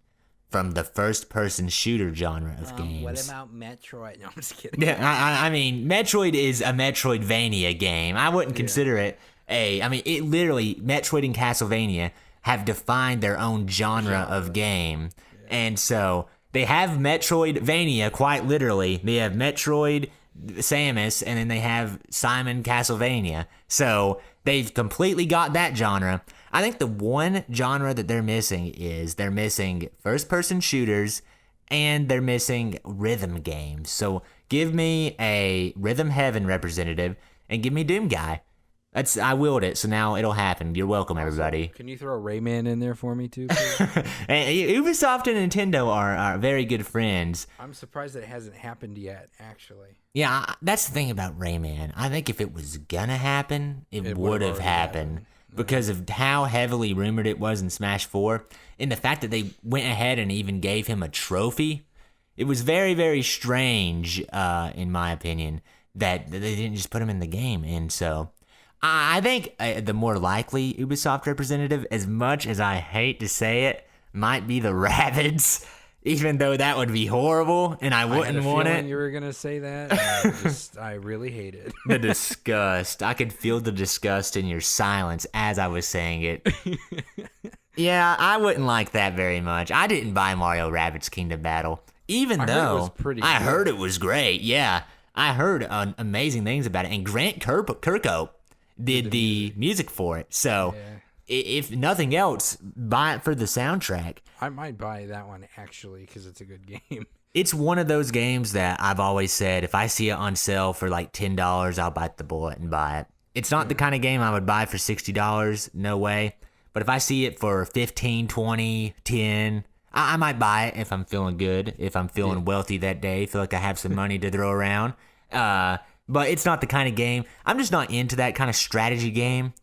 from the first-person shooter genre of games. What about Metroid? No, I'm just kidding. Yeah, I mean, Metroid is a Metroidvania game. I wouldn't consider it it literally, Metroid and Castlevania have defined their own genre of game. Yeah. And so they have Metroidvania, quite literally. They have Metroid Samus, and then they have Simon Castlevania. So they've completely got that genre. I think the one genre that they're missing first-person shooters, and they're missing rhythm games. So give me a Rhythm Heaven representative, and give me Doom Guy. I willed it, so now it'll happen. You're welcome, everybody. Can you throw Rayman in there for me, too? Ubisoft and Nintendo are very good friends. I'm surprised that it hasn't happened yet, actually. Yeah, that's the thing about Rayman. I think if it was gonna happen, it would have happened. Because of how heavily rumored it was in Smash 4, and the fact that they went ahead and even gave him a trophy. It was very, very strange, in my opinion, that they didn't just put him in the game. And so I think the more likely Ubisoft representative, as much as I hate to say it, might be the Rabbids, even though that would be horrible and I wouldn't want it. You were going to say that. And I really hate it. The disgust. I could feel the disgust in your silence as I was saying it. Yeah, I wouldn't like that very much. I didn't buy Mario Rabbids Kingdom Battle, even though I heard it was great. Yeah, I heard amazing things about it. And Grant Kirkhope did the music for it. So if nothing else, buy it for the soundtrack. I might buy that one, actually, because it's a good game. It's one of those games that I've always said, if I see it on sale for like $10, I'll bite the bullet and buy it. It's not the kind of game I would buy for $60. No way. But if I see it for $15, $20, $10, I might buy it if I'm feeling good, if I'm feeling wealthy that day, feel like I have some money to throw around. But it's not the kind of game. I'm just not into that kind of strategy game.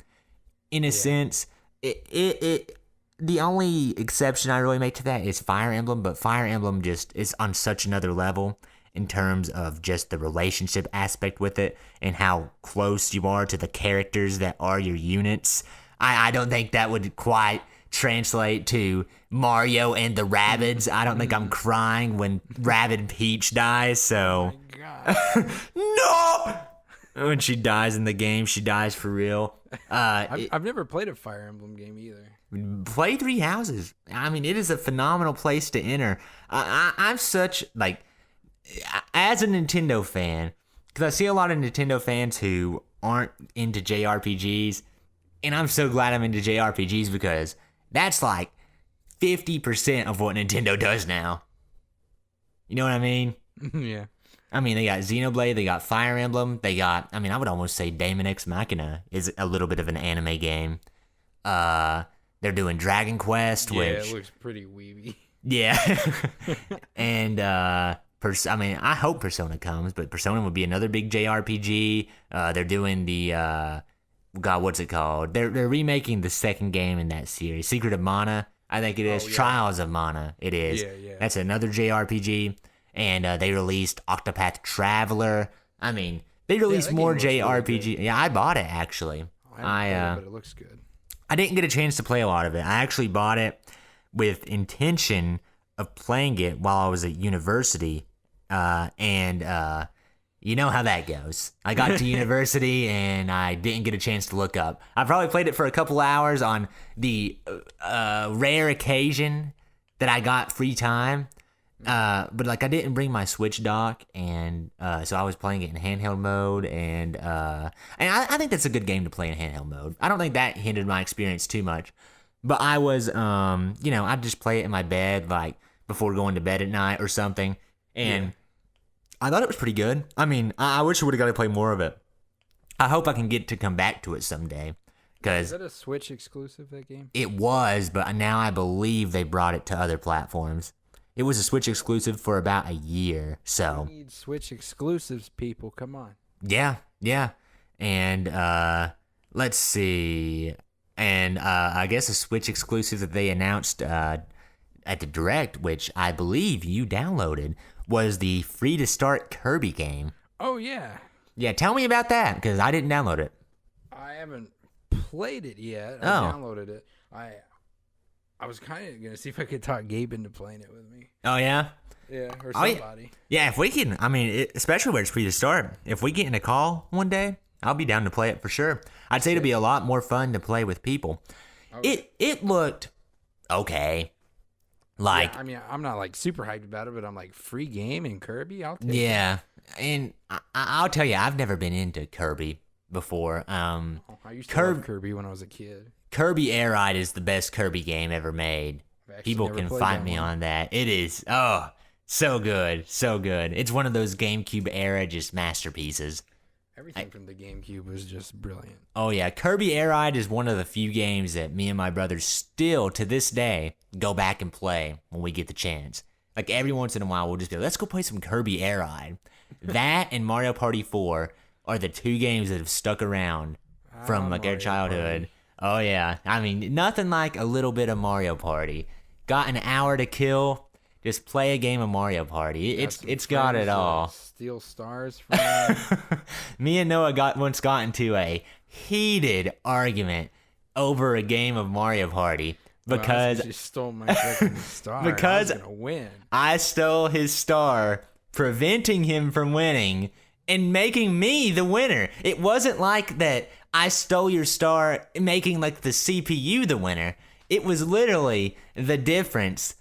In a sense, the only exception I really make to that is Fire Emblem, but Fire Emblem just is on such another level in terms of just the relationship aspect with it and how close you are to the characters that are your units. I don't think that would quite translate to Mario and the Rabbids. I don't think I'm crying when Rabbid Peach dies, so... Oh my God. No! When she dies in the game, she dies for real. I've never played a Fire Emblem game either. Play Three Houses. I mean, it is a phenomenal place to enter. I'm such, like, as a Nintendo fan, because I see a lot of Nintendo fans who aren't into JRPGs, and I'm so glad I'm into JRPGs because that's like 50% of what Nintendo does now. You know what I mean? Yeah. I mean, they got Xenoblade, they got Fire Emblem, they got, I would almost say Daemon X Machina is a little bit of an anime game. They're doing Dragon Quest, which... Yeah, it looks pretty weeby. Yeah. And, I hope Persona comes, but Persona would be another big JRPG. They're doing the, what's it called? They're remaking the second game in that series, Secret of Mana, I think it is. Trials of Mana, it is. Yeah. That's another JRPG. And they released Octopath Traveler. I mean, they released more JRPG. Really yeah, I bought it, actually. I haven't played it, but it looks good. I didn't get a chance to play a lot of it. I actually bought it with intention of playing it while I was at university. And you know how that goes. I got to university and I didn't get a chance to look up. I probably played it for a couple hours on the rare occasion that I got free time. But like I didn't bring my Switch dock, and so I was playing it in handheld mode, and I think that's a good game to play in handheld mode. I don't think that hindered my experience too much. But I was, I'd just play it in my bed, like before going to bed at night or something, and I thought it was pretty good. I mean, I wish I would have got to play more of it. I hope I can get to come back to it someday. Is that a Switch exclusive, that game? It was, but now I believe they brought it to other platforms. It was a Switch exclusive for about a year, so. We need Switch exclusives, people. Come on. Yeah. And let's see. And I guess a Switch exclusive that they announced at the Direct, which I believe you downloaded, was the free-to-start Kirby game. Oh, yeah. Yeah, tell me about that, because I didn't download it. I haven't played it yet. I downloaded it. I was kind of going to see if I could talk Gabe into playing it with me. Oh, yeah? Yeah, or somebody. Yeah, if we can, especially where it's free to start, if we get in a call one day, I'll be down to play it for sure. I'd say it'd be a lot more fun to play with people. Okay. It looked okay. Like, yeah, I'm not like super hyped about it, but I'm like, free game in Kirby? I'll take it. Yeah, and I'll tell you, I've never been into Kirby before. I used to love Kirby when I was a kid. Kirby Air Ride is the best Kirby game ever made. People can fight me on that. It is, so good, so good. It's one of those GameCube era just masterpieces. Everything from the GameCube was just brilliant. Oh yeah, Kirby Air Ride is one of the few games that me and my brothers still, to this day, go back and play when we get the chance. Like every once in a while, we'll just be like, let's go play some Kirby Air Ride. That and Mario Party 4 are the two games that have stuck around from like our childhood. Party. Oh yeah, I mean nothing like a little bit of Mario Party. Got an hour to kill, just play a game of Mario Party. It's got it all. Steal stars from me and Noah once got into a heated argument over a game of Mario Party because you stole my freaking star. Because I was gonna win. I stole his star, preventing him from winning and making me the winner. It wasn't like that I stole your star, making like the CPU the winner. It was literally the difference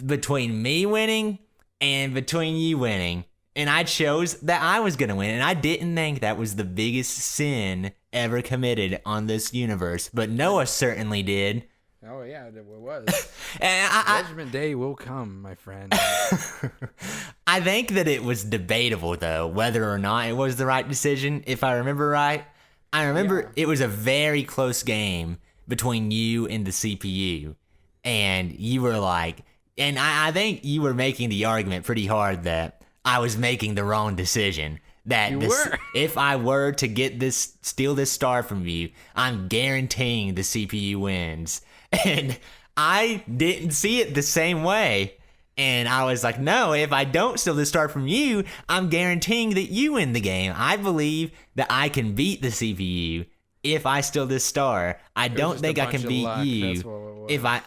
between me winning and between you winning. And I chose that I was going to win. And I didn't think that was the biggest sin ever committed on this universe. But Noah certainly did. Oh, yeah, it was. Judgment Day will come, my friend. I think that it was debatable, though, whether or not it was the right decision, if I remember right. I remember it was a very close game between you and the CPU. And you were like, and I think you were making the argument pretty hard that I was making the wrong decision. That if I were to steal this star from you, I'm guaranteeing the CPU wins. And I didn't see it the same way. And I was like, no, if I don't steal this star from you, I'm guaranteeing that you win the game. I believe that I can beat the CPU if I steal this star. I don't think I can beat you. If I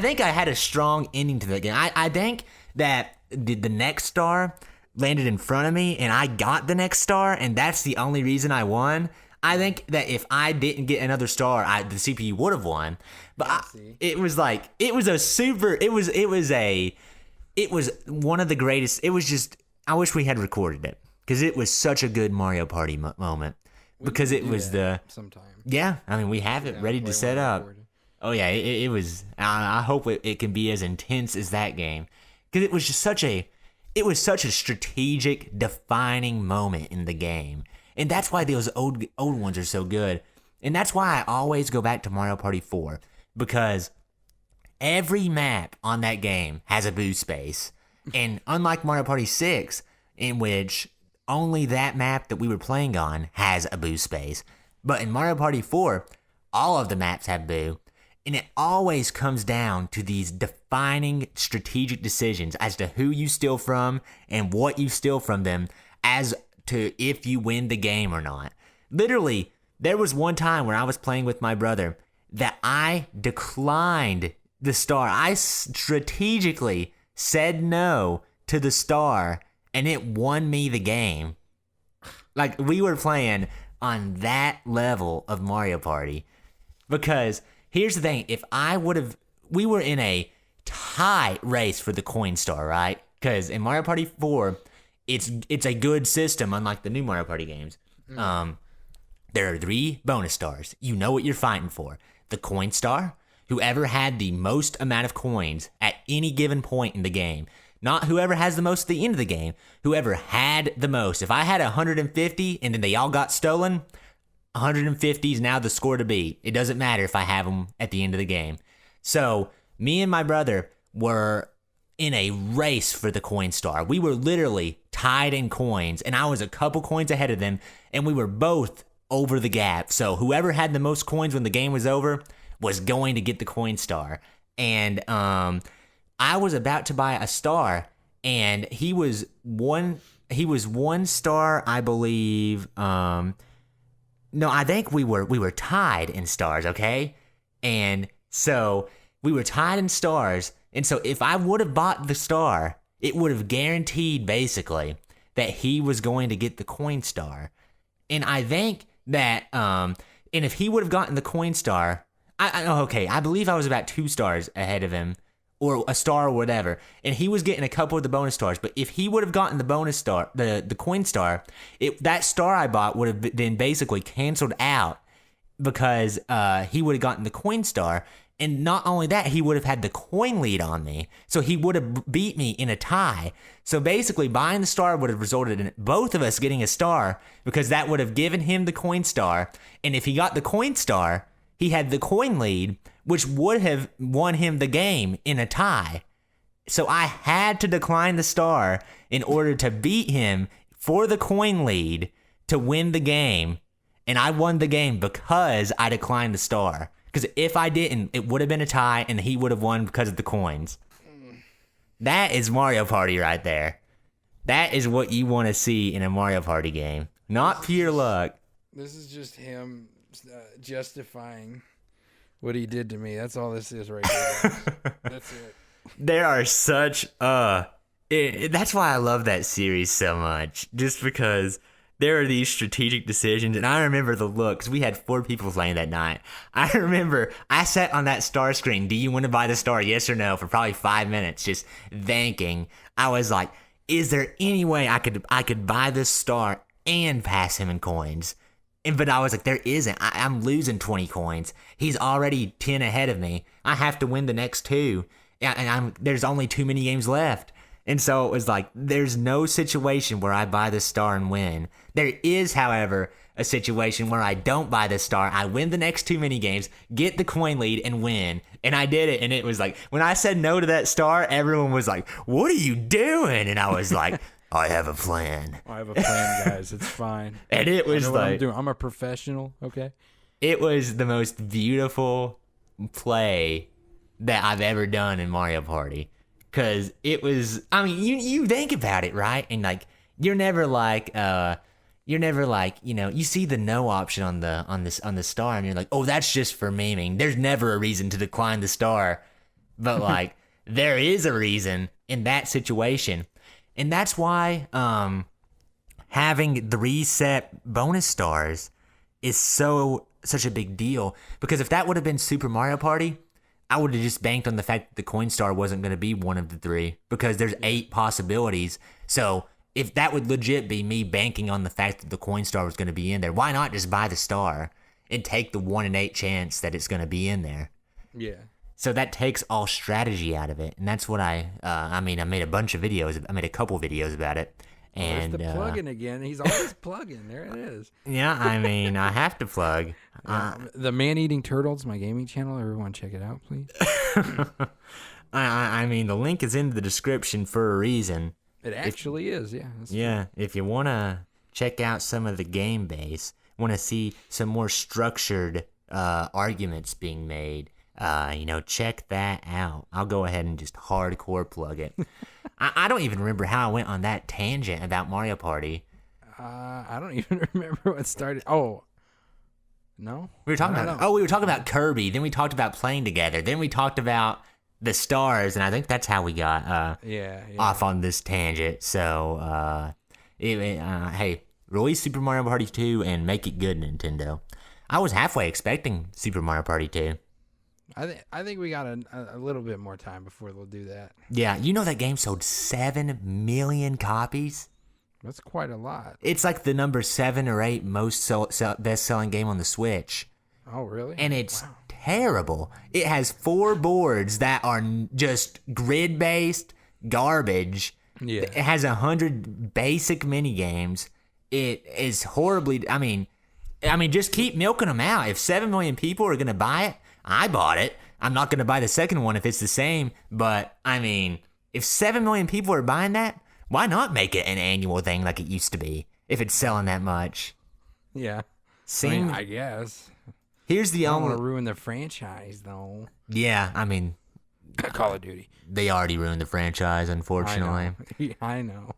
think I had a strong ending to the game. I think that the next star landed in front of me and I got the next star, and that's the only reason I won. I think that if I didn't get another star, the CPU would have won. But it was one of the greatest. It was just, I wish we had recorded it because it was such a good Mario Party moment. Because it was sometime. Yeah, I mean we have it ready to set up. Oh yeah, it was. I hope it can be as intense as that game because it was just such a strategic, defining moment in the game, and that's why those old ones are so good, and that's why I always go back to Mario Party 4 because every map on that game has a boost space, and unlike Mario Party 6, in which only that map that we were playing on has a boo space. But in Mario Party 4, all of the maps have boo. And it always comes down to these defining strategic decisions as to who you steal from and what you steal from them as to if you win the game or not. Literally, there was one time where I was playing with my brother that I declined the star. I strategically said no to the star, and it won me the game. Like, we were playing on that level of Mario Party. Because here's the thing. If I would have... We were in a tight race for the coin star, right? Because in Mario Party 4, it's a good system, unlike the new Mario Party games. There are 3 bonus stars. You know what you're fighting for. The coin star, whoever had the most amount of coins at any given point in the game. Not whoever has the most at the end of the game. Whoever had the most. If I had 150 and then they all got stolen, 150 is now the score to beat. It doesn't matter if I have them at the end of the game. So, me and my brother were in a race for the coin star. We were literally tied in coins, and I was a couple coins ahead of them, and we were both over the gap. So whoever had the most coins when the game was over was going to get the coin star. And I was about to buy a star, and he was one star, I believe. No, I think we were tied in stars, okay? And so we were tied in stars, and so if I would have bought the star, it would have guaranteed basically that he was going to get the coin star. And I think that, and if he would have gotten the coin star, I believe I was about 2 stars ahead of him, or a star or whatever, and he was getting a couple of the bonus stars. But if he would have gotten the bonus star, the coin star, that star I bought would have been basically canceled out because he would have gotten the coin star. And not only that, he would have had the coin lead on me. So he would have beat me in a tie. So basically, buying the star would have resulted in both of us getting a star because that would have given him the coin star. And if he got the coin star, he had the coin lead, which would have won him the game in a tie. So I had to decline the star in order to beat him for the coin lead to win the game. And I won the game because I declined the star. Because if I didn't, it would have been a tie, and he would have won because of the coins. That is Mario Party right there. That is what you want to see in a Mario Party game. Not pure luck. This is just him justifying what he did to me. That's all this is right there. That's it. There are such... that's why I love that series so much. Just because... there are these strategic decisions, and I remember the look, because we had 4 people playing that night. I remember I sat on that star screen, do you want to buy the star, yes or no, for probably 5 minutes, just thinking. I was like, is there any way I could buy this star and pass him in coins? But I was like, there isn't. I'm losing 20 coins. He's already 10 ahead of me. I have to win the next 2, and there's only too many games left. And so it was like, there's no situation where I buy this star and win. There is, however, a situation where I don't buy this star. I win the next 2 mini games, get the coin lead, and win. And I did it. And it was like, when I said no to that star, everyone was like, what are you doing? And I was like, I have a plan. I have a plan, guys. It's fine. And it was like, I'm a professional, okay? It was the most beautiful play that I've ever done in Mario Party. Because it was, I mean, you think about it, right? And like, you're never like, you see the no option on the star, and you're like, oh, that's just for memeing. There's never a reason to decline the star. But like, there is a reason in that situation. And that's why having the reset bonus stars is such a big deal. Because if that would have been Super Mario Party, I would have just banked on the fact that the coin star wasn't going to be one of the 3 because there's 8 possibilities. So if that would legit be me banking on the fact that the coin star was going to be in there, why not just buy the star and take the 1 in 8 chance that it's going to be in there? Yeah. So that takes all strategy out of it. And that's what I made a bunch of videos. I made a couple videos about it. And there's the plug-in again. He's always plugging. There it is. Yeah, I mean, I have to plug. The Man-Eating Turtles, my gaming channel. Everyone check it out, please. I mean, the link is in the description for a reason. It actually is, yeah. Yeah, if you want to check out some of the game base, want to see some more structured arguments being made, check that out. I'll go ahead and just hardcore plug it. I don't even remember how I went on that tangent about Mario Party. I don't even remember what started. Oh, no? We were talking about Kirby. Then we talked about playing together. Then we talked about the stars, and I think that's how we got off on this tangent. So, hey, Release Super Mario Party 2 and make it good, Nintendo. I was halfway expecting Super Mario Party 2. I think we got a little bit more time before they'll do that. Yeah, you know that game sold 7 million copies? That's quite a lot. It's like the number 7 or 8 most best-selling game on the Switch. Oh, really? And it's terrible. It has 4 boards that are just grid-based garbage. Yeah. It has 100 basic mini games. It is horribly... I mean, just keep milking them out. If 7 million people are going to buy it, I bought it. I'm not going to buy the second one if it's the same. But, I mean, if 7 million people are buying that, why not make it an annual thing like it used to be if it's selling that much? Yeah. I guess. Here's the I don't only... want to ruin the franchise, though. Yeah, I mean... Call of Duty. They already ruined the franchise, unfortunately. I know.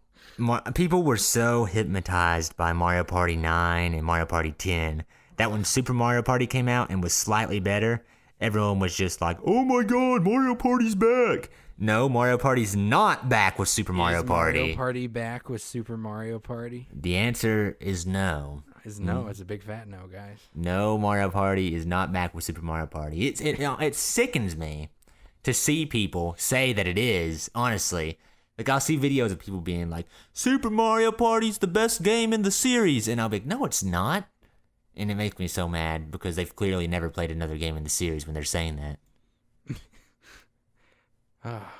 People were so hypnotized by Mario Party 9 and Mario Party 10 that when Super Mario Party came out and was slightly better, everyone was just like, oh my god, Mario Party's back. No, Mario Party's not back with Super Mario Party. Mario Party back with Super Mario Party? The answer is no. It's a big fat no, guys. No, Mario Party is not back with Super Mario Party. It sickens me to see people say that it is, honestly. Like, I'll see videos of people being like, Super Mario Party's the best game in the series. And I'll be like, no, it's not. And it makes me so mad because they've clearly never played another game in the series when they're saying that.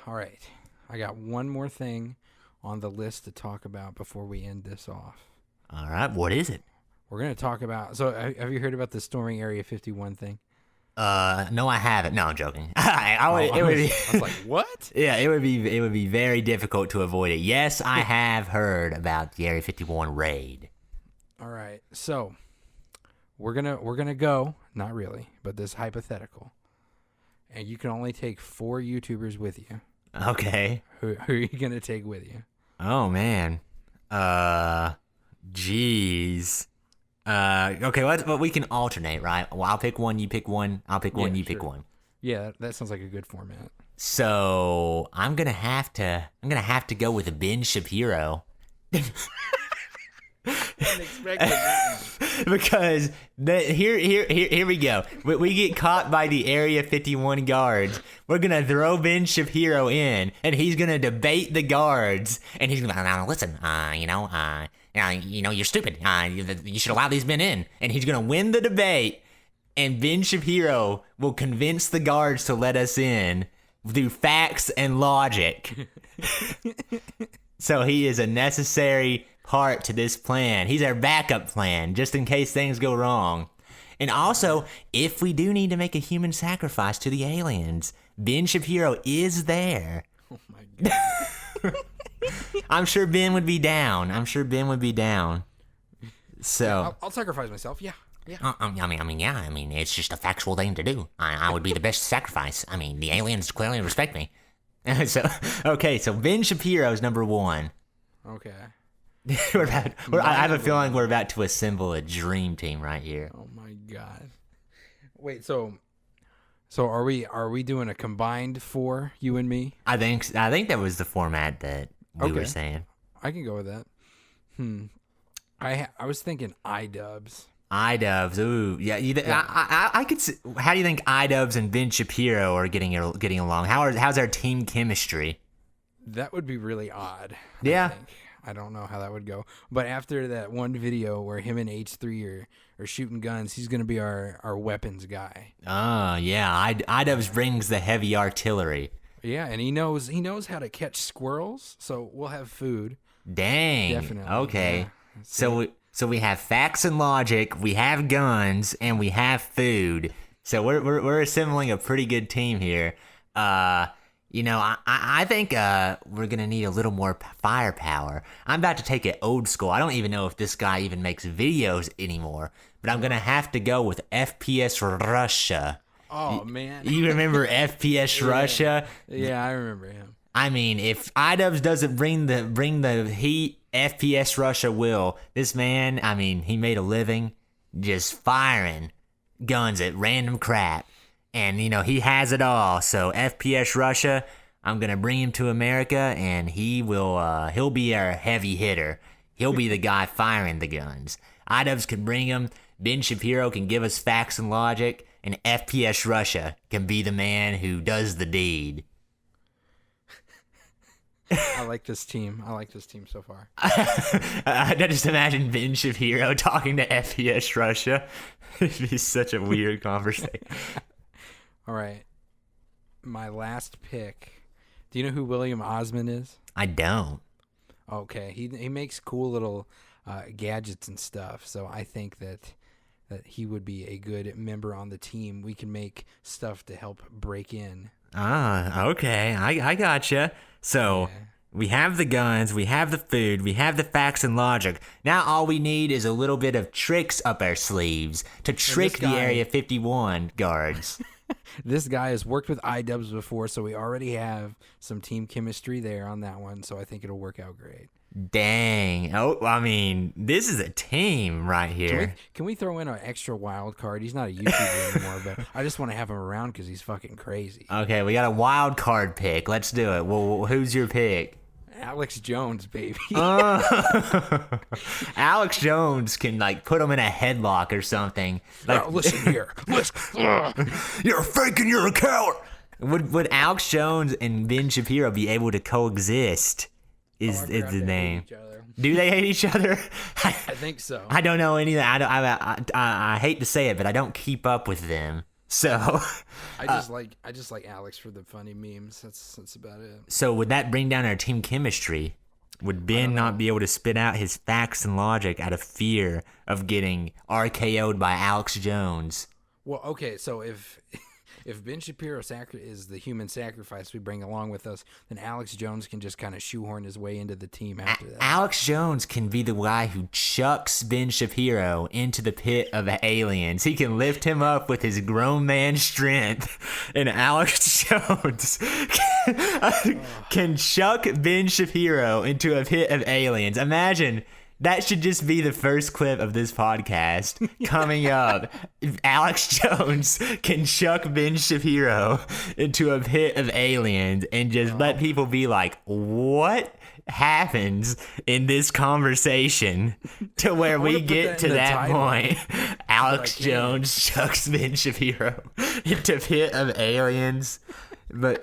All right. I got one more thing on the list to talk about before we end this off. All right. What is it? We're going to talk about... So, have you heard about the storming Area 51 thing? No, I haven't. No, I'm joking. I was like, what? Yeah, it would be very difficult to avoid it. Yes, I have heard about the Area 51 raid. All right. So, we're gonna go, not really, but this hypothetical. And you can only take 4 YouTubers with you. Okay. Who are you going to take with you? Oh, man. Jeez. Okay, well, we can alternate, right? Well, I'll pick one, you pick one. I'll pick one, you pick one. Yeah, that sounds like a good format. So I'm gonna have to go with a Ben Shapiro. Because here we go. We get caught by the Area 51 guards. We're gonna throw Ben Shapiro in, and he's gonna debate the guards. And he's gonna be like, listen, you're stupid. You should allow these men in. And he's gonna win the debate, and Ben Shapiro will convince the guards to let us in through facts and logic. So he is a necessary part to this plan. He's our backup plan, just in case things go wrong. And also, if we do need to make a human sacrifice to the aliens, Ben Shapiro is there. Oh my god. I'm sure Ben would be down. So I'll sacrifice myself. Yeah. I mean, it's just a factual thing to do. I would be the best sacrifice. I mean, the aliens clearly respect me. So Ben Shapiro's number 1. Okay. I have a feeling we're about to assemble a dream team right here. Oh my god. Wait, so are we doing a combined 4, you and me? I think that was the format that we were saying. I can go with that. I was thinking iDubbbz. iDubbbz, ooh, yeah. I could see, how do you think iDubbbz and Ben Shapiro are getting along? How's our team chemistry? That would be really odd. Yeah. I don't know how that would go. But after that one video where him and H3 are shooting guns, he's going to be our weapons guy. Oh, yeah. iDubbbz brings the heavy artillery. Yeah, and he knows how to catch squirrels, so we'll have food. Dang. Definitely. Okay. Yeah. So we have facts and logic, we have guns, and we have food. So we're assembling a pretty good team here. I think we're going to need a little more firepower. I'm about to take it old school. I don't even know if this guy even makes videos anymore, but I'm going to have to go with FPS Russia. Oh, man. You remember FPS Russia? Yeah, I remember him. I mean, if iDubbbz doesn't bring the heat, FPS Russia will. This man, I mean, he made a living just firing guns at random crap. And, he has it all. So FPS Russia, I'm going to bring him to America, and he'll be our heavy hitter. He'll be the guy firing the guns. iDubbbz can bring them. Ben Shapiro can give us facts and logic. And FPS Russia can be the man who does the deed. I like this team. I like this team so far. I just imagine Ben Shapiro talking to FPS Russia. It'd be such a weird conversation. All right. My last pick. Do you know who William Osmond is? I don't. Okay. He makes cool little gadgets and stuff. So I think that he would be a good member on the team. We can make stuff to help break in. Ah, okay. I gotcha. So we have the guns, we have the food, we have the facts and logic. Now all we need is a little bit of tricks up our sleeves to trick the Area 51 guards. This guy has worked with iDubbbz before, so we already have some team chemistry there on that one, so I think it'll work out great. Dang. Oh, I mean, this is a team right here. Can we throw in an extra wild card? He's not a YouTuber anymore, but I just want to have him around because he's fucking crazy. Okay, we got a wild card pick. Let's do it. Well, who's your pick? Alex Jones, baby. Alex Jones can, like, put him in a headlock or something. Like, oh, listen here. You're faking, you're a coward. Would Alex Jones and Ben Shapiro be able to coexist? Is the name? Do they hate each other? I think so. I don't know any of that. I hate to say it, but I don't keep up with them. So I just like Alex for the funny memes. That's about it. So would that bring down our team chemistry? Would Ben not be able to spit out his facts and logic out of fear of getting RKO'd by Alex Jones? Well, okay, so if Ben Shapiro is the human sacrifice we bring along with us, then Alex Jones can just kind of shoehorn his way into the team after that. Alex Jones can be the guy who chucks Ben Shapiro into the pit of aliens. He can lift him up with his grown man strength, and Alex Jones can chuck Ben Shapiro into a pit of aliens. Imagine. That should just be the first clip of this podcast coming up. Alex Jones can chuck Ben Shapiro into a pit of aliens and just let people be like, what happens in this conversation to where we get to that point? Alex Jones chucks Ben Shapiro into a pit of aliens. But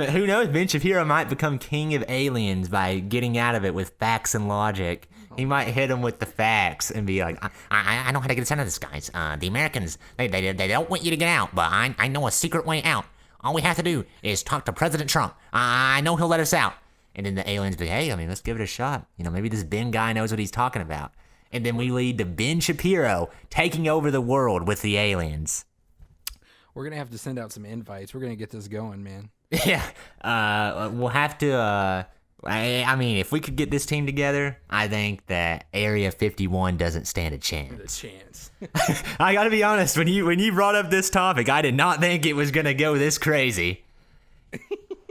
who knows? Ben Shapiro might become king of aliens by getting out of it with facts and logic. He might hit him with the facts and be like, I know how to get us out of this, guys. The Americans, they don't want you to get out, but I know a secret way out. All we have to do is talk to President Trump. I know he'll let us out. And then the aliens be, hey, let's give it a shot. Maybe this Ben guy knows what he's talking about. And then we lead to Ben Shapiro taking over the world with the aliens. We're going to have to send out some invites. We're going to get this going, man. Yeah. We'll have to, if we could get this team together, I think that Area 51 doesn't stand a chance. I got to be honest, when you brought up this topic, I did not think it was going to go this crazy.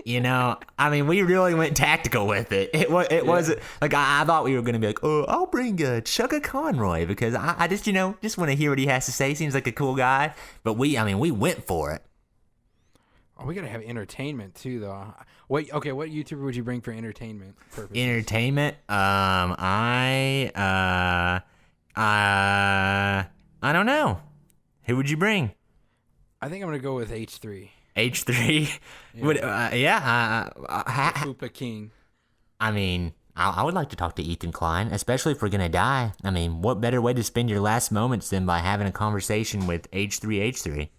We really went tactical with it. It wasn't like I thought we were going to be like, oh, I'll bring Chugga Conroy because I just want to hear what he has to say. Seems like a cool guy. But we went for it. Oh, we got to have entertainment too, though. What YouTuber would you bring for entertainment purposes? Entertainment? I don't know. Who would you bring? I think I'm going to go with H3. H3? Yeah. Koopa King. I would like to talk to Ethan Klein, especially if we're going to die. What better way to spend your last moments than by having a conversation with H3H3?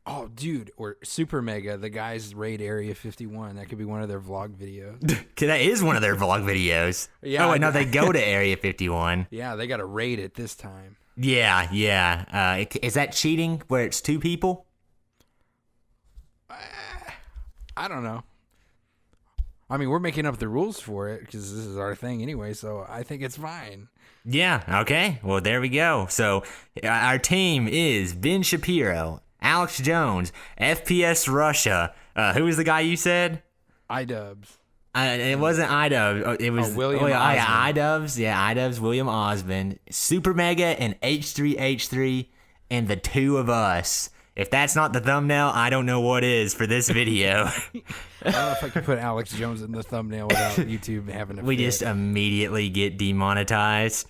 Oh, dude, or Super Mega, the guys raid Area 51. That could be one of their vlog videos. That is one of their vlog videos. Yeah. Oh, wait, no, they go to Area 51. Yeah, they got to raid it this time. Yeah. Is that cheating where it's two people? I don't know. We're making up the rules for it because this is our thing anyway, so I think it's fine. Yeah, okay. Well, there we go. So our team is Ben Shapiro, Alex Jones, FPS Russia. Who was the guy you said? iDubbbz. It wasn't iDubbbz. It was William Osmond. Yeah, iDubbbz. Yeah, iDubbbz, William Osmond, Super Mega, and H3H3, and the two of us. if that's not the thumbnail, I don't know what is for this video. I don't know if I can put Alex Jones in the thumbnail without YouTube having a We fit. just immediately get demonetized.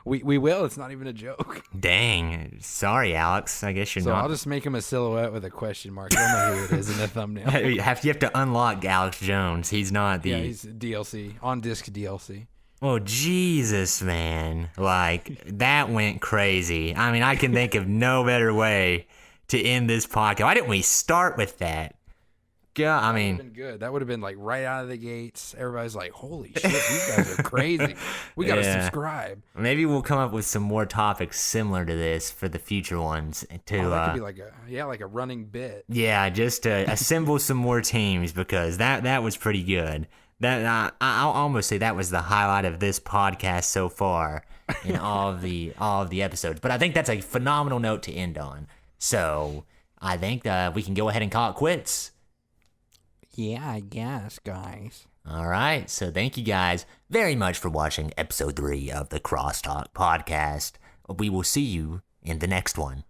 We will. It's not even a joke. Dang. Sorry, Alex. I guess you're So not. I'll just make him a silhouette with a question mark. You'll know who it is in the thumbnail. You have to unlock Alex Jones. He's not the. Yeah, he's DLC. On disc DLC. Oh, Jesus, man. Like, that went crazy. I mean, I can think of no better way to end this podcast. Why didn't we start with that? God, I mean, That would have been good. That would have been like right out of the gates. Everybody's like, holy shit, these guys are crazy. We got to subscribe. maybe we'll come up with some more topics similar to this for the future ones. That could be like a running bit. Yeah, just to assemble some more teams because that was pretty good. That I'll almost say that was the highlight of this podcast so far in all of the episodes. But I think that's a phenomenal note to end on. So I think we can go ahead and call it quits. Yeah, I guess, guys. All right. So thank you guys very much for watching episode 3 of the CrossTalk podcast. We will see you in the next one.